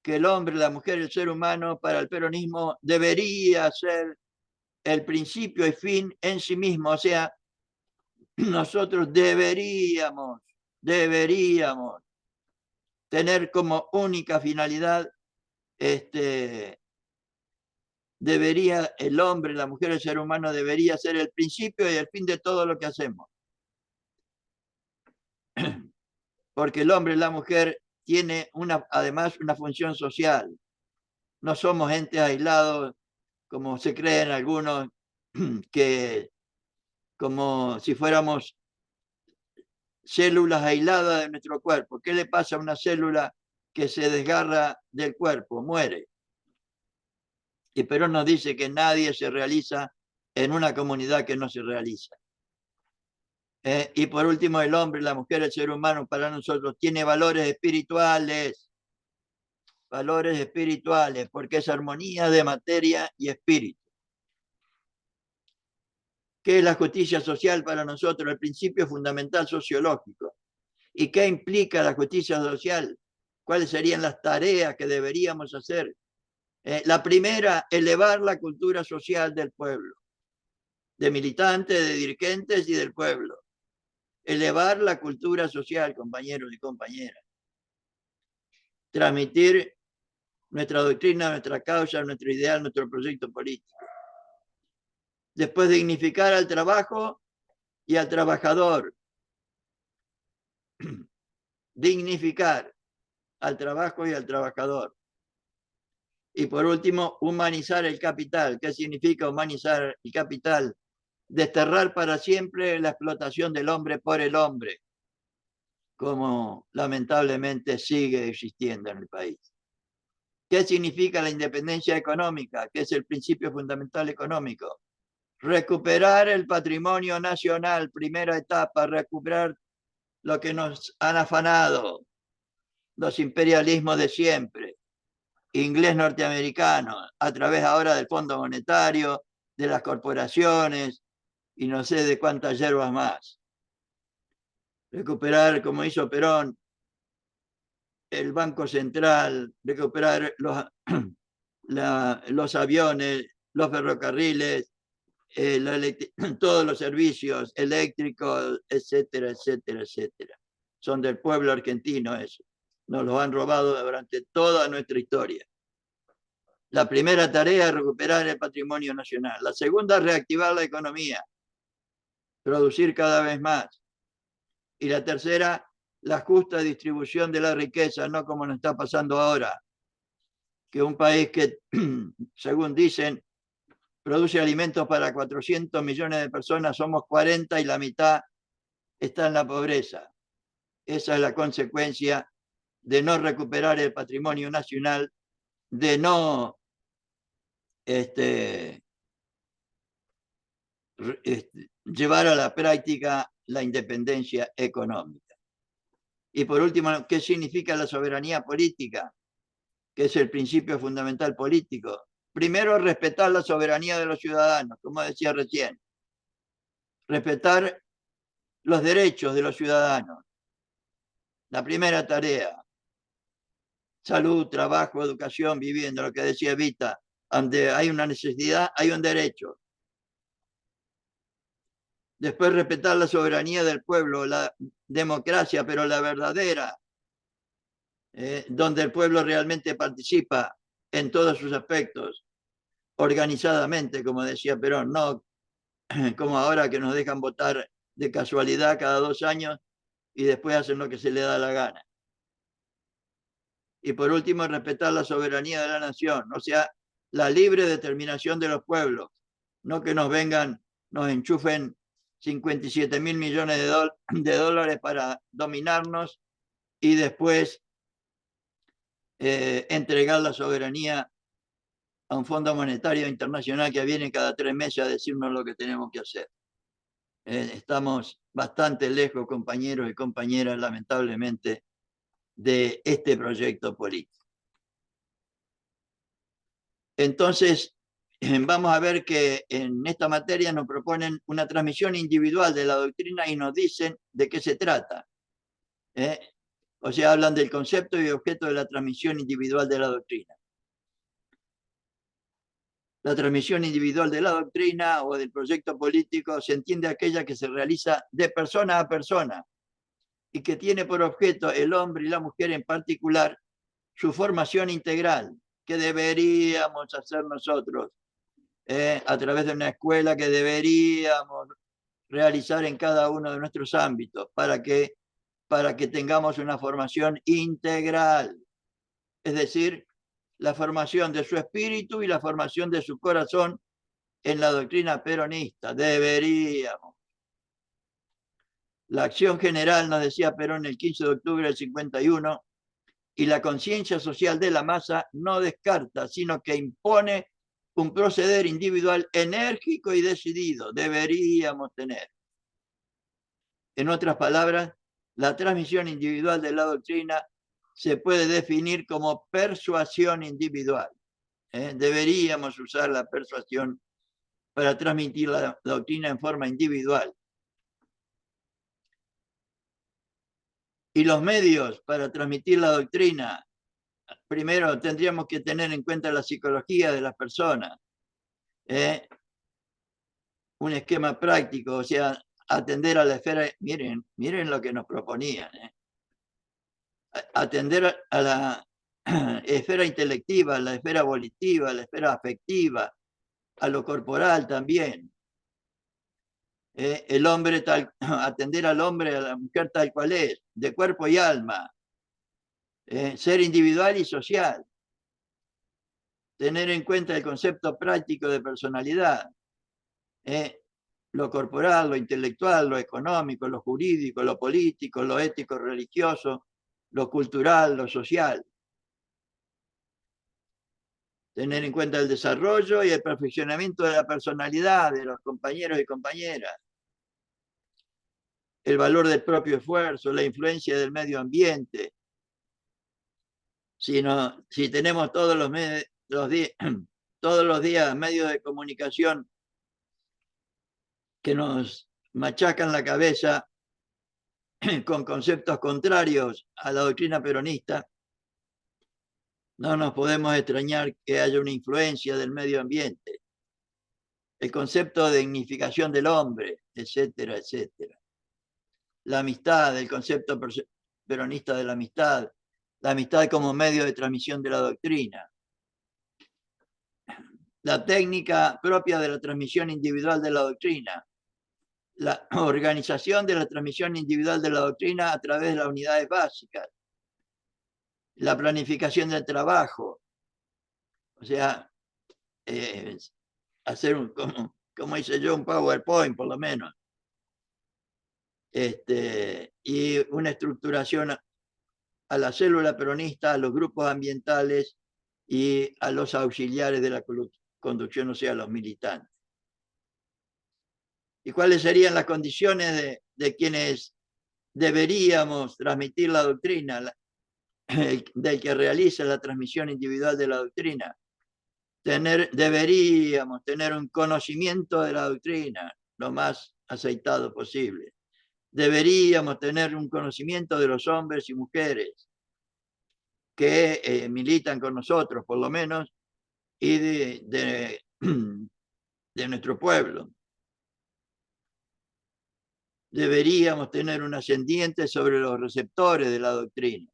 Que el hombre, la mujer, el ser humano, para el peronismo, debería ser el principio y fin en sí mismo. O sea, nosotros deberíamos tener como única finalidad, debería el hombre, la mujer, el ser humano debería ser el principio y el fin de todo lo que hacemos. Porque el hombre y la mujer tiene además una función social. No somos entes aislados, como se creen algunos, que como si fuéramos células aisladas de nuestro cuerpo. ¿Qué le pasa a una célula que se desgarra del cuerpo? Muere. Y Perón nos dice que nadie se realiza en una comunidad que no se realiza. Y por último, el hombre, la mujer, el ser humano para nosotros tiene valores espirituales, porque es armonía de materia y espíritu. ¿Qué es la justicia social para nosotros? El principio fundamental sociológico. ¿Y qué implica la justicia social? ¿Cuáles serían las tareas que deberíamos hacer? La primera, elevar la cultura social del pueblo, de militantes, de dirigentes y del pueblo. Elevar la cultura social, compañeros y compañeras. Transmitir nuestra doctrina, nuestra causa, nuestro ideal, nuestro proyecto político. Después, dignificar al trabajo y al trabajador. Dignificar al trabajo y al trabajador. Y por último, humanizar el capital. ¿Qué significa humanizar el capital? Desterrar para siempre la explotación del hombre por el hombre, como lamentablemente sigue existiendo en el país. ¿Qué significa la independencia económica? ¿Qué es el principio fundamental económico? Recuperar el patrimonio nacional, primera etapa, recuperar lo que nos han afanado los imperialismos de siempre, inglés norteamericano, a través ahora del Fondo Monetario, de las corporaciones y no sé de cuántas hierbas más. Recuperar, como hizo Perón, el Banco Central, recuperar los aviones, los ferrocarriles, todos los servicios eléctricos, etcétera, etcétera, etcétera. Son del pueblo argentino eso. Nos los han robado durante toda nuestra historia. La primera tarea es recuperar el patrimonio nacional. La segunda, reactivar la economía, producir cada vez más. Y la tercera, la justa distribución de la riqueza, no como nos está pasando ahora, que un país que, según dicen, produce alimentos para 400 millones de personas, somos 40 y la mitad está en la pobreza. Esa es la consecuencia de no recuperar el patrimonio nacional, de no llevar a la práctica la independencia económica. Y por último, ¿qué significa la soberanía política? que es el principio fundamental político. Primero, respetar la soberanía de los ciudadanos, como decía recién. Respetar los derechos de los ciudadanos. La primera tarea. Salud, trabajo, educación, vivienda, lo que decía Evita. Donde hay una necesidad, hay un derecho. Después, respetar la soberanía del pueblo, la democracia, pero la verdadera, donde el pueblo realmente participa en todos sus aspectos, organizadamente, como decía Perón, no como ahora que nos dejan votar de casualidad cada 2 años y después hacen lo que se le da la gana. Y por último, respetar la soberanía de la nación, o sea, la libre determinación de los pueblos, no que nos vengan, nos enchufen 57 mil millones de dólares para dominarnos y después entregar la soberanía a un Fondo Monetario Internacional que viene cada 3 meses a decirnos lo que tenemos que hacer. Estamos bastante lejos, compañeros y compañeras, lamentablemente, de este proyecto político. Entonces, vamos a ver que en esta materia nos proponen una transmisión individual de la doctrina y nos dicen de qué se trata. O sea, hablan del concepto y objeto de la transmisión individual de la doctrina. La transmisión individual de la doctrina o del proyecto político se entiende aquella que se realiza de persona a persona y que tiene por objeto el hombre y la mujer en particular su formación integral, que deberíamos hacer nosotros a través de una escuela que deberíamos realizar en cada uno de nuestros ámbitos para que tengamos una formación integral, es decir, la formación de su espíritu y la formación de su corazón en la doctrina peronista. Deberíamos. La acción general, nos decía Perón el 15 de octubre del 51, y la conciencia social de la masa no descarta, sino que impone un proceder individual enérgico y decidido. Deberíamos tener. En otras palabras, la transmisión individual de la doctrina se puede definir como persuasión individual. Deberíamos usar la persuasión para transmitir la doctrina en forma individual. Y los medios para transmitir la doctrina, primero tendríamos que tener en cuenta la psicología de las personas, un esquema práctico, o sea, atender a la esfera, miren lo que nos proponían, atender a la esfera intelectiva, a la esfera volitiva, a la esfera afectiva, a lo corporal también. El hombre atender al hombre, a la mujer tal cual es, de cuerpo y alma, ser individual y social, tener en cuenta el concepto práctico de personalidad, lo corporal, lo intelectual, lo económico, lo jurídico, lo político, lo ético, religioso, lo cultural, lo social. Tener en cuenta el desarrollo y el perfeccionamiento de la personalidad de los compañeros y compañeras, el valor del propio esfuerzo, la influencia del medio ambiente. Si tenemos todos los días medios de comunicación que nos machacan la cabeza con conceptos contrarios a la doctrina peronista, no nos podemos extrañar que haya una influencia del medio ambiente. El concepto de dignificación del hombre, etcétera, etcétera. La amistad, el concepto peronista de la amistad como medio de transmisión de la doctrina. La técnica propia de la transmisión individual de la doctrina. La organización de la transmisión individual de la doctrina a través de las unidades básicas. La planificación del trabajo. O sea, hacer como hice yo, un PowerPoint por lo menos. Y una estructuración a la célula peronista, a los grupos ambientales y a los auxiliares de la conducción, o sea, a los militantes. ¿Y cuáles serían las condiciones de quienes deberíamos transmitir la doctrina? del que realiza la transmisión individual de la doctrina. Deberíamos tener un conocimiento de la doctrina lo más aceitado posible. Deberíamos tener un conocimiento de los hombres y mujeres que militan con nosotros, por lo menos, y de nuestro pueblo. Deberíamos tener un ascendiente sobre los receptores de la doctrina.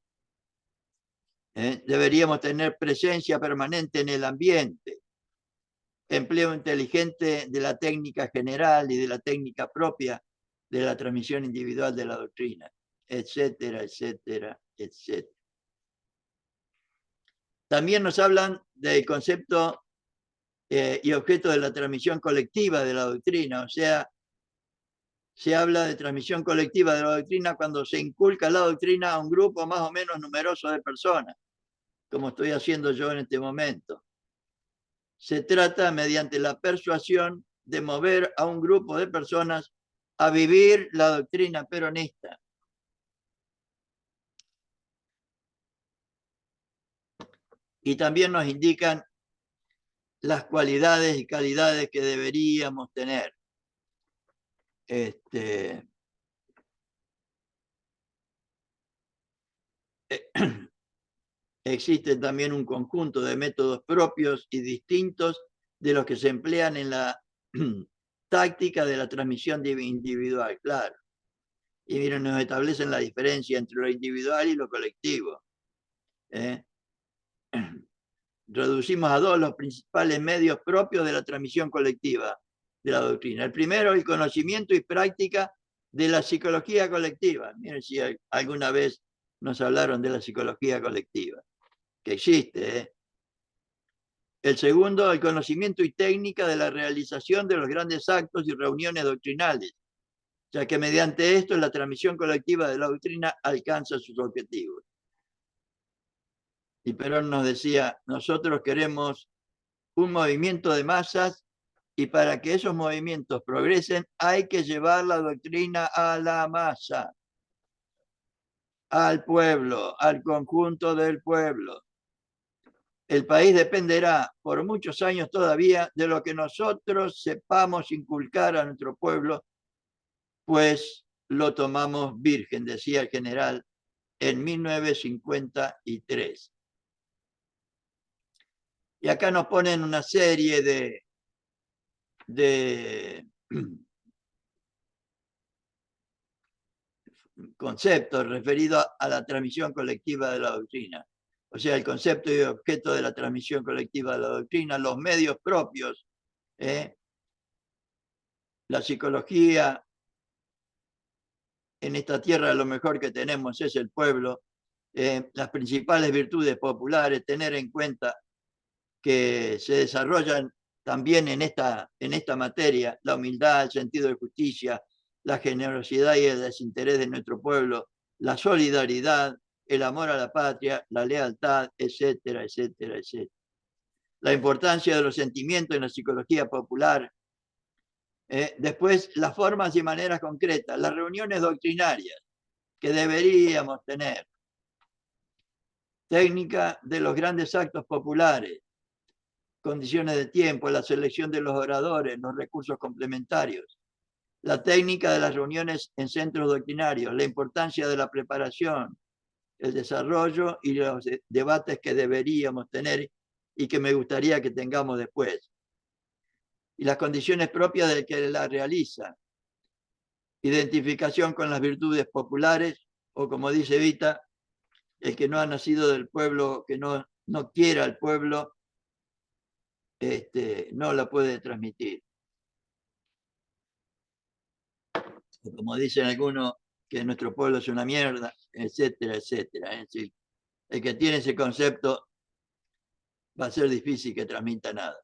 Deberíamos tener presencia permanente en el ambiente, empleo inteligente de la técnica general y de la técnica propia de la transmisión individual de la doctrina, etcétera, etcétera, etcétera. También nos hablan del concepto y objeto de la transmisión colectiva de la doctrina, o sea, se habla de transmisión colectiva de la doctrina cuando se inculca la doctrina a un grupo más o menos numeroso de personas, como estoy haciendo yo en este momento. Se trata, mediante la persuasión, de mover a un grupo de personas a vivir la doctrina peronista. Y también nos indican las cualidades y calidades que deberíamos tener. Existe también un conjunto de métodos propios y distintos de los que se emplean en la táctica de la transmisión individual, claro. Y miren, nos establecen la diferencia entre lo individual y lo colectivo. Reducimos a dos los principales medios propios de la transmisión colectiva de la doctrina. El primero, el conocimiento y práctica de la psicología colectiva. Miren si alguna vez nos hablaron de la psicología colectiva, que existe. El segundo, el conocimiento y técnica de la realización de los grandes actos y reuniones doctrinales, ya que mediante esto la transmisión colectiva de la doctrina alcanza sus objetivos. Y Perón nos decía, nosotros queremos un movimiento de masas y para que esos movimientos progresen hay que llevar la doctrina a la masa, al pueblo, al conjunto del pueblo. El país dependerá por muchos años todavía de lo que nosotros sepamos inculcar a nuestro pueblo, pues lo tomamos virgen, decía el general en 1953. Y acá nos ponen una serie de conceptos referidos a la transmisión colectiva de la doctrina. O sea, el concepto y objeto de la transmisión colectiva de la doctrina, los medios propios, la psicología. En esta tierra lo mejor que tenemos es el pueblo, las principales virtudes populares, tener en cuenta que se desarrollan también en esta materia, la humildad, el sentido de justicia, la generosidad y el desinterés de nuestro pueblo, la solidaridad, el amor a la patria, la lealtad, etcétera, etcétera, etcétera. La importancia de los sentimientos en la psicología popular. Después, las formas y maneras concretas, las reuniones doctrinarias que deberíamos tener. Técnica de los grandes actos populares, condiciones de tiempo, la selección de los oradores, los recursos complementarios, la técnica de las reuniones en centros doctrinarios, la importancia de la preparación, el desarrollo y los debates que deberíamos tener y que me gustaría que tengamos después. Y las condiciones propias del que la realiza. Identificación con las virtudes populares, o como dice Evita, el que no ha nacido del pueblo, que no quiera al pueblo, no la puede transmitir. Como dicen algunos, que nuestro pueblo es una mierda, etcétera, etcétera. Es decir, el que tiene ese concepto va a ser difícil que transmita nada.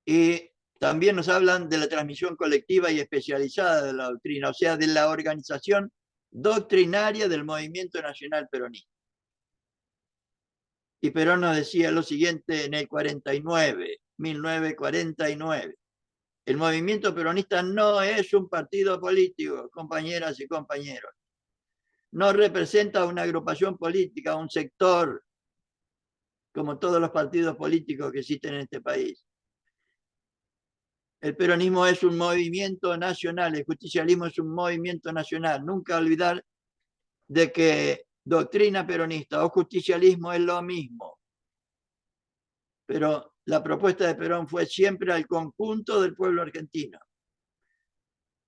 Y también nos hablan de la transmisión colectiva y especializada de la doctrina, o sea, de la organización doctrinaria del movimiento nacional peronista. Y Perón nos decía lo siguiente en el 1949. El movimiento peronista no es un partido político, compañeras y compañeros. no representa una agrupación política, un sector, como todos los partidos políticos que existen en este país. El peronismo es un movimiento nacional, el justicialismo es un movimiento nacional. Nunca olvidar de que doctrina peronista o justicialismo es lo mismo. Pero la propuesta de Perón fue siempre al conjunto del pueblo argentino.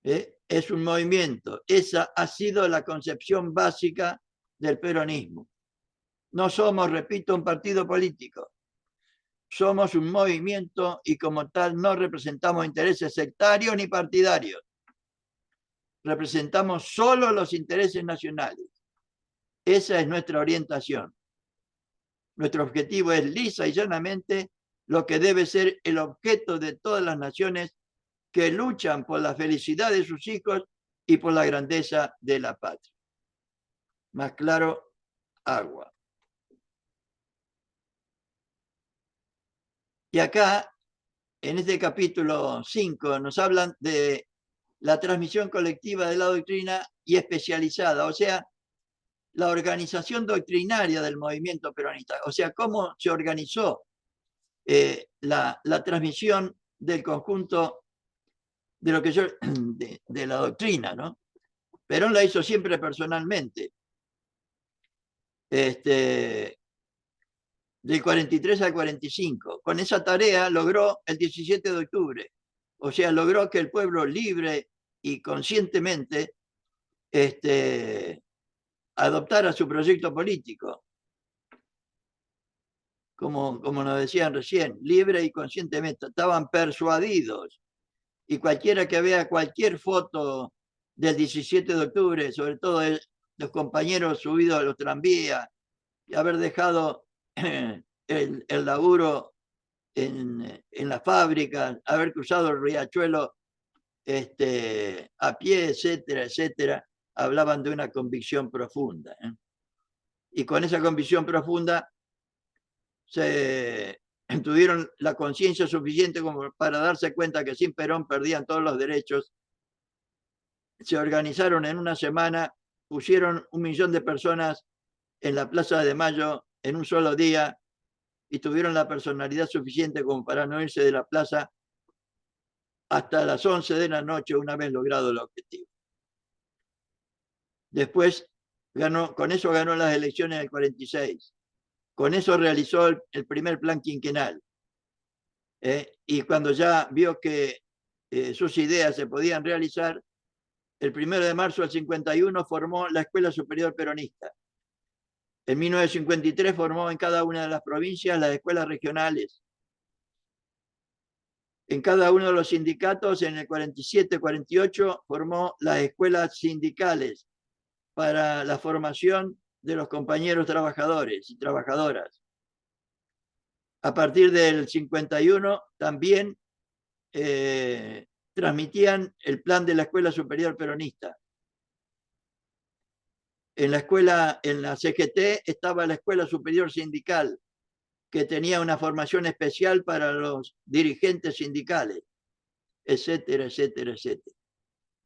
Es un movimiento. Esa ha sido la concepción básica del peronismo. No somos, repito, un partido político. Somos un movimiento y como tal no representamos intereses sectarios ni partidarios. Representamos solo los intereses nacionales. Esa es nuestra orientación. Nuestro objetivo es lisa y llanamente lo que debe ser el objeto de todas las naciones que luchan por la felicidad de sus hijos y por la grandeza de la patria. Más claro, agua. Y acá, en este capítulo 5, nos hablan de la transmisión colectiva de la doctrina y especializada, o sea, la organización doctrinaria del movimiento peronista, o sea, cómo se organizó la transmisión del conjunto de lo que yo, de la doctrina, ¿no? Perón la hizo siempre personalmente. Del 43 al 45. Con esa tarea logró el 17 de octubre. O sea, logró que el pueblo libre y conscientemente adoptara su proyecto político. Como nos decían recién, libre y conscientemente. Estaban persuadidos. Y cualquiera que vea cualquier foto del 17 de octubre, sobre todo los compañeros subidos a los tranvías, y haber dejado el laburo en la fábrica, haber cruzado el riachuelo a pie, etcétera, etcétera, hablaban de una convicción profunda. Y con esa convicción profunda se tuvieron la conciencia suficiente como para darse cuenta que sin Perón perdían todos los derechos. Se organizaron en una semana, pusieron 1 millón de personas en la Plaza de Mayo en un solo día y tuvieron la personalidad suficiente como para no irse de la plaza hasta las 11 de la noche una vez logrado el objetivo. Después con eso ganó las elecciones del 46. Con eso realizó el primer plan quinquenal. Y cuando ya vio que sus ideas se podían realizar, el 1 de marzo del 51 formó la Escuela Superior Peronista. En 1953 formó en cada una de las provincias las escuelas regionales. En cada uno de los sindicatos, en el 47-48, formó las escuelas sindicales para la formación de los compañeros trabajadores y trabajadoras. A partir del 51 también transmitían el plan de la Escuela Superior Peronista. En la CGT estaba la Escuela Superior Sindical, que tenía una formación especial para los dirigentes sindicales, etcétera, etcétera, etcétera.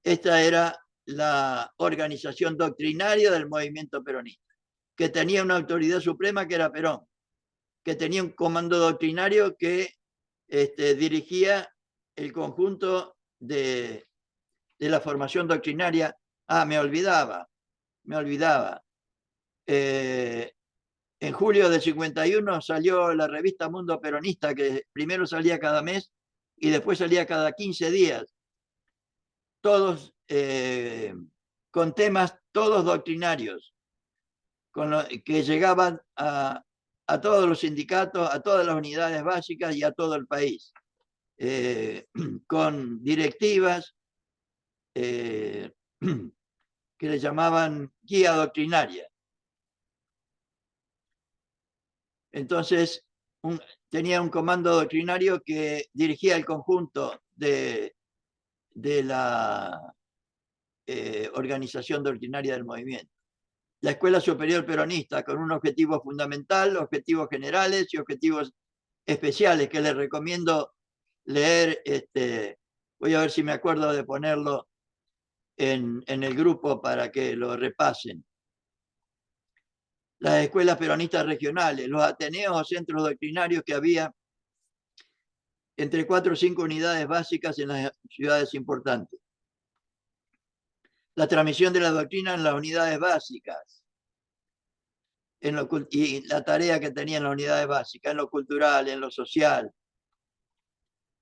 Esta era la organización doctrinaria del movimiento peronista, que tenía una autoridad suprema que era Perón, que tenía un comando doctrinario que dirigía el conjunto de la formación doctrinaria. Me olvidaba. En julio del 51 salió la revista Mundo Peronista, que primero salía cada mes y después salía cada 15 días. Todos con temas todos doctrinarios, que llegaban a todos los sindicatos, a todas las unidades básicas y a todo el país, con directivas que le llamaban guía doctrinaria. Entonces, tenía un comando doctrinario que dirigía el conjunto de la organización doctrinaria del movimiento. La Escuela Superior Peronista, con un objetivo fundamental, objetivos generales y objetivos especiales, que les recomiendo leer. Voy a ver si me acuerdo de ponerlo en el grupo para que lo repasen. las escuelas peronistas regionales, los ateneos o centros doctrinarios que había entre 4 o 5 unidades básicas en las ciudades importantes. La transmisión de la doctrina en las unidades básicas, y la tarea que tenían las unidades básicas, en lo cultural, en lo social.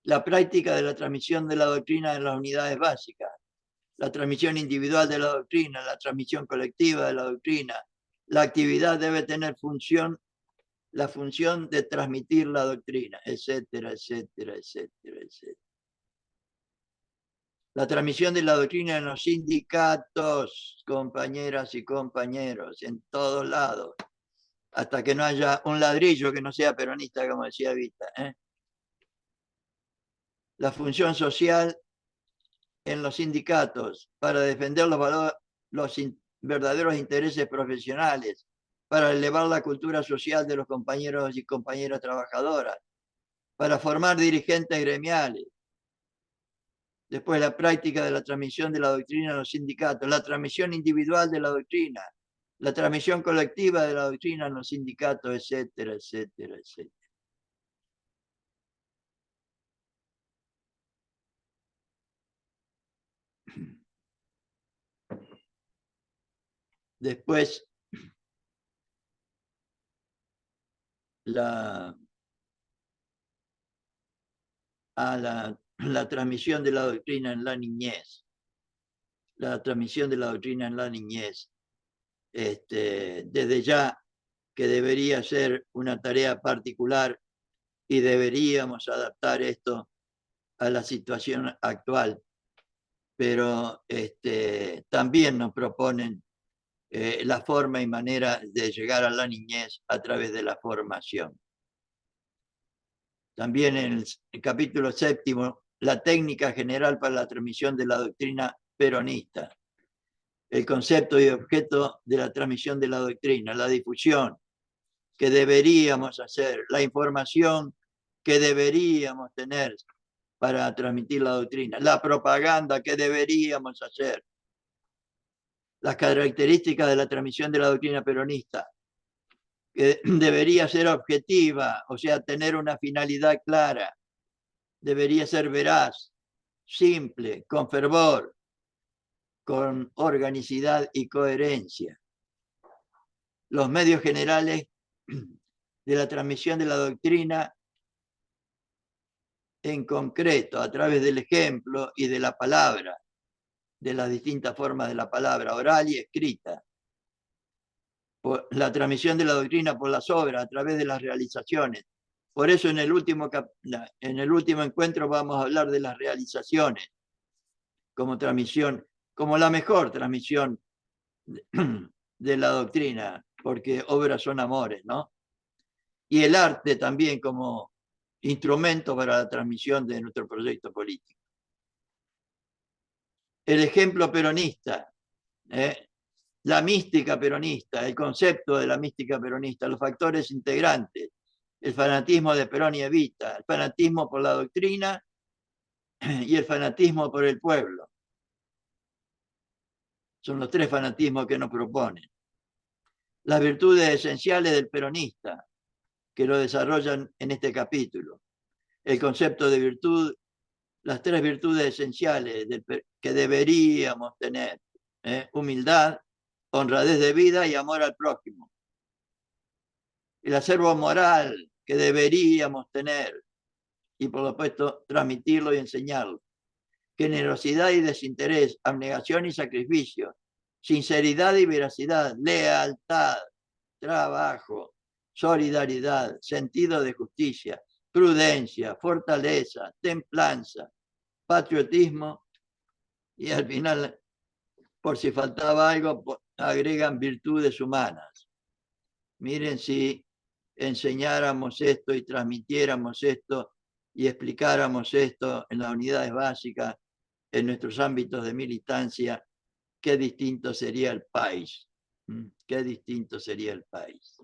La práctica de la transmisión de la doctrina en las unidades básicas, la transmisión individual de la doctrina, la transmisión colectiva de la doctrina. La actividad debe tener la función de transmitir la doctrina, etcétera, etcétera, etcétera, etcétera. La transmisión de la doctrina en los sindicatos, compañeras y compañeros, en todos lados, hasta que no haya un ladrillo que no sea peronista, como decía Vita. La función social en los sindicatos para defender los verdaderos intereses profesionales, para elevar la cultura social de los compañeros y compañeras trabajadoras, para formar dirigentes gremiales. Después la práctica de la transmisión de la doctrina en los sindicatos, la transmisión individual de la doctrina, la transmisión colectiva de la doctrina en los sindicatos, etcétera, etcétera, etcétera. Después la transmisión de la doctrina en la niñez. La transmisión de la doctrina en la niñez. Desde ya que debería ser una tarea particular y deberíamos adaptar esto a la situación actual. Pero también nos proponen la forma y manera de llegar a la niñez a través de la formación. También en el capítulo 7, la técnica general para la transmisión de la doctrina peronista. El concepto y objeto de la transmisión de la doctrina, la difusión que deberíamos hacer, la información que deberíamos tener para transmitir la doctrina, la propaganda que deberíamos hacer, las características de la transmisión de la doctrina peronista, que debería ser objetiva, o sea, tener una finalidad clara, debería ser veraz, simple, con fervor, con organicidad y coherencia. Los medios generales de la transmisión de la doctrina en concreto, a través del ejemplo y de la palabra, de las distintas formas de la palabra, oral y escrita. Por la transmisión de la doctrina por las obras, a través de las realizaciones. Por eso en el último encuentro vamos a hablar de las realizaciones como transmisión, como la mejor transmisión de la doctrina, porque obras son amores, ¿no? Y el arte también como instrumento para la transmisión de nuestro proyecto político. El ejemplo peronista, la mística peronista, el concepto de la mística peronista, los factores integrantes, el fanatismo de Perón y Evita, el fanatismo por la doctrina y el fanatismo por el pueblo. Son los 3 fanatismos que nos proponen. Las virtudes esenciales del peronista, que lo desarrollan en este capítulo. El concepto de virtud, las 3 virtudes esenciales que deberíamos tener. Humildad, honradez de vida y amor al prójimo. El acervo moral que deberíamos tener y por supuesto transmitirlo y enseñarlo. Generosidad y desinterés, abnegación y sacrificio, sinceridad y veracidad, lealtad, trabajo, solidaridad, sentido de justicia, prudencia, fortaleza, templanza, patriotismo y al final, por si faltaba algo, agregan virtudes humanas. Miren, si enseñáramos esto y transmitiéramos esto y explicáramos esto en las unidades básicas, en nuestros ámbitos de militancia, qué distinto sería el país. Qué distinto sería el país.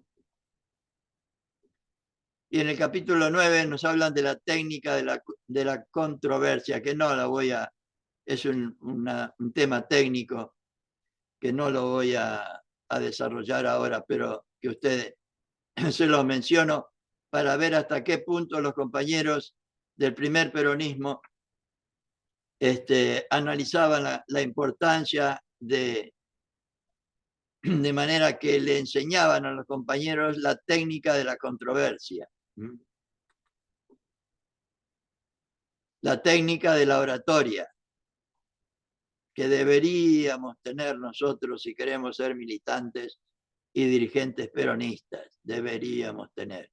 Y en el capítulo 9 nos hablan de la técnica de la controversia, que no la voy a... Es un tema técnico que no lo voy a desarrollar ahora, pero que ustedes se los menciono para ver hasta qué punto los compañeros del primer peronismo analizaban la importancia de manera que le enseñaban a los compañeros la técnica de la controversia, la técnica de la oratoria, que deberíamos tener nosotros si queremos ser militantes y dirigentes peronistas. Deberíamos tener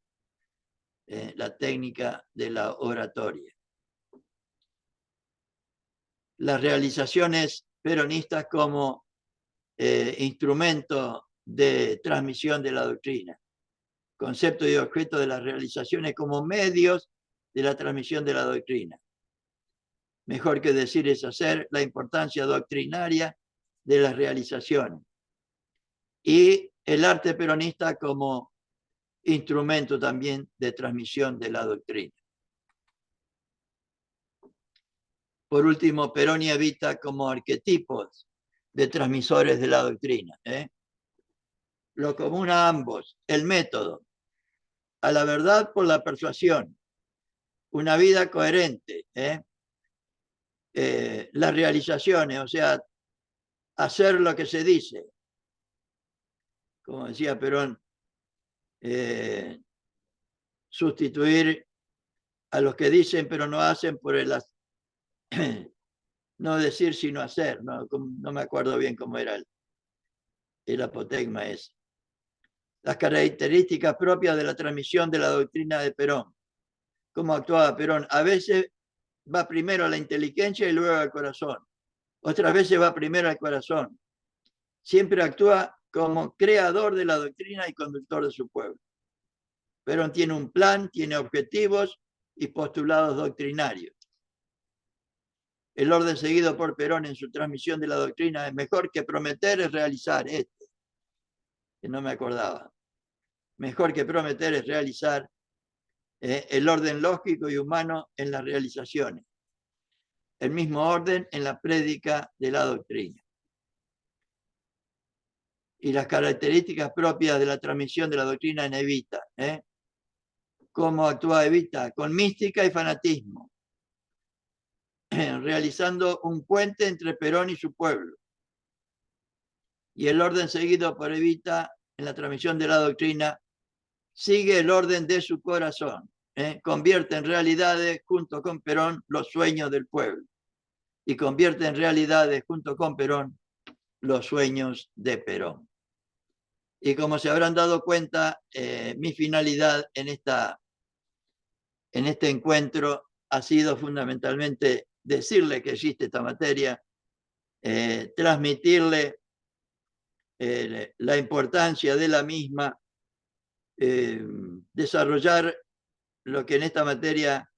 la técnica de la oratoria. Las realizaciones peronistas como instrumento de transmisión de la doctrina. Concepto y objeto de las realizaciones como medios de la transmisión de la doctrina. Mejor que decir es hacer, la importancia doctrinaria de las realizaciones. Y el arte peronista como instrumento también de transmisión de la doctrina. Por último, Perón y Evita como arquetipos de transmisores de la doctrina. Lo común a ambos, el método, a la verdad por la persuasión, una vida coherente, las realizaciones, o sea, hacer lo que se dice. Como decía Perón, sustituir a los que dicen pero no hacen por el no decir sino hacer. No me acuerdo bien cómo era el apotegma ese. Las características propias de la transmisión de la doctrina de Perón. ¿Cómo actuaba Perón? A veces va primero a la inteligencia y luego al corazón. Otras veces va primero al corazón. Siempre actúa como creador de la doctrina y conductor de su pueblo. Perón tiene un plan, tiene objetivos y postulados doctrinarios. El orden seguido por Perón en su transmisión de la doctrina es mejor que prometer es realizar. Que no me acordaba. Mejor que prometer es realizar. El orden lógico y humano en las realizaciones. El mismo orden en la prédica de la doctrina. Y las características propias de la transmisión de la doctrina en Evita. ¿Cómo actúa Evita? Con mística y fanatismo. Realizando un puente entre Perón y su pueblo. Y el orden seguido por Evita en la transmisión de la doctrina sigue el orden de su corazón. Convierte en realidades junto con Perón los sueños del pueblo. Y convierte en realidades junto con Perón los sueños de Perón. Y como se habrán dado cuenta, mi finalidad en este encuentro ha sido fundamentalmente decirle que existe esta materia, transmitirle la importancia de la misma, desarrollar lo que en esta materia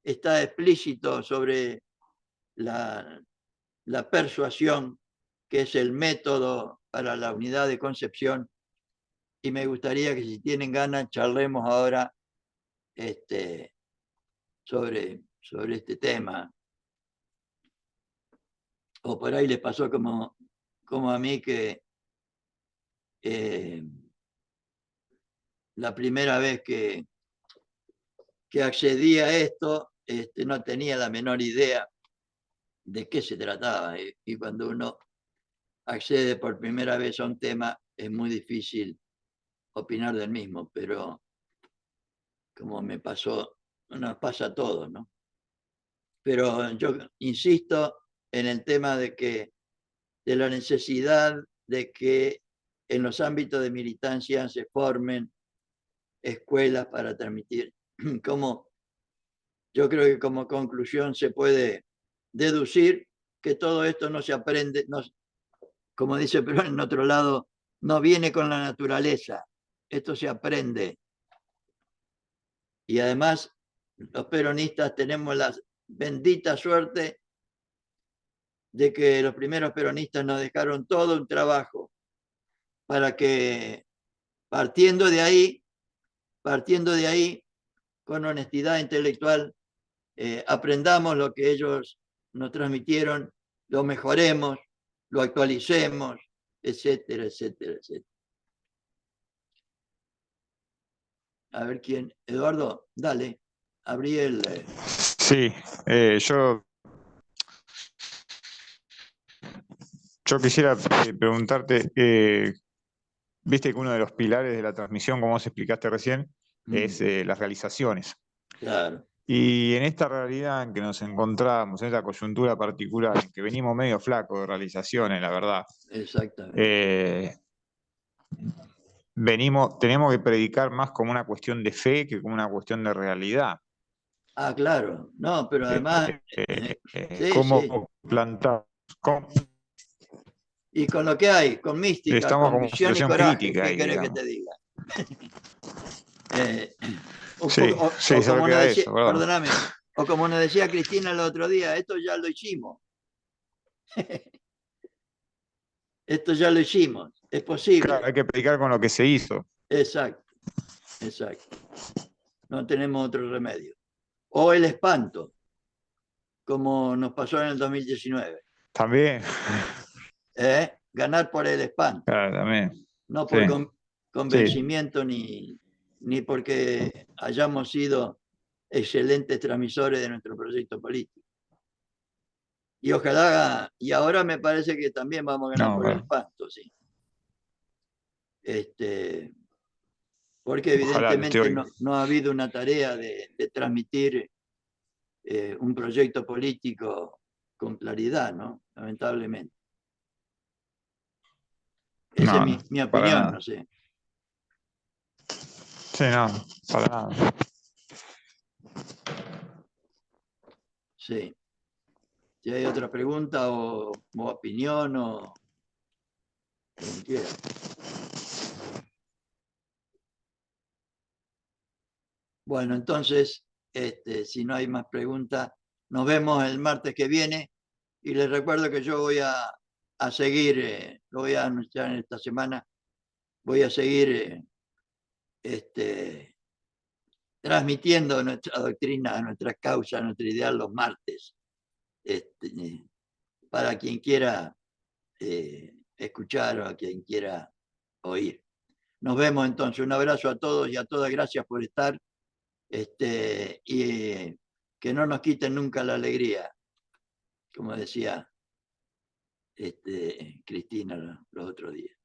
está explícito sobre la persuasión, que es el método para la unidad de concepción, y me gustaría que si tienen ganas charlemos ahora sobre este tema. O por ahí les pasó como a mí que la primera vez que accedí a esto, no tenía la menor idea de qué se trataba. Y cuando uno accede por primera vez a un tema, es muy difícil opinar del mismo, pero como me pasó, nos pasa a todos, ¿no? Pero yo insisto en el tema de la necesidad de que en los ámbitos de militancia se formen escuelas para transmitir. Yo creo que como conclusión se puede deducir que todo esto no se aprende, como dice Perón en otro lado, no viene con la naturaleza, esto se aprende. Y además los peronistas tenemos la bendita suerte de que los primeros peronistas nos dejaron todo un trabajo para que partiendo de ahí, con honestidad intelectual, aprendamos lo que ellos nos transmitieron, lo mejoremos, lo actualicemos, etcétera, etcétera, etcétera. A ver quién. Eduardo, dale. Abrí el... Sí, yo quisiera preguntarte, viste que uno de los pilares de la transmisión, como vos explicaste recién, es las realizaciones. Claro, Y en esta realidad en que nos encontramos, en esta coyuntura particular, en que venimos medio flacos de realizaciones, la verdad, exactamente. eh, tenemos que predicar más como una cuestión de fe que como una cuestión de realidad. Ah, claro. No, pero además, sí, sí. ¿Cómo plantar? Y con lo que hay, con mística, Estamos con como en una visión y situación coraje, crítica ¿qué ahí, querés que digamos. te diga? Eh, un Sí, poco, sí, o solo como nos queda decía, eso, ¿verdad? perdóname, o como nos decía Cristina el otro día, esto ya lo hicimos. Esto ya lo hicimos, es Claro, posible. hay que predicar con lo que se hizo. Exacto, exacto. No tenemos otro remedio. O el espanto, como nos pasó en el 2019. También, Ganar por el espanto, claro, también. no Sí, por sí. convencimiento ni porque hayamos sido excelentes transmisores de nuestro proyecto político. Y ojalá, y ahora me parece que también vamos a ganar No, por el bueno, espanto, sí. Este, porque ojalá, lo evidentemente estoy. no ha habido una tarea de transmitir un proyecto político con claridad, ¿no? Lamentablemente. Esa es No, no, mi para opinión, no nada. sé. Sí, no, para nada. Sí. Si hay otra pregunta o opinión o como quiera. Bueno, entonces, si no hay más preguntas, nos vemos el martes que viene y les recuerdo que yo voy a seguir, lo voy a anunciar en esta semana, voy a seguir transmitiendo nuestra doctrina, nuestra causa, nuestra ideal los martes, este, para quien quiera escuchar o a quien quiera oír. Nos vemos entonces. Un abrazo a todos y a todas. Gracias por estar. Y que no nos quiten nunca la alegría, como decía Cristina los otros días.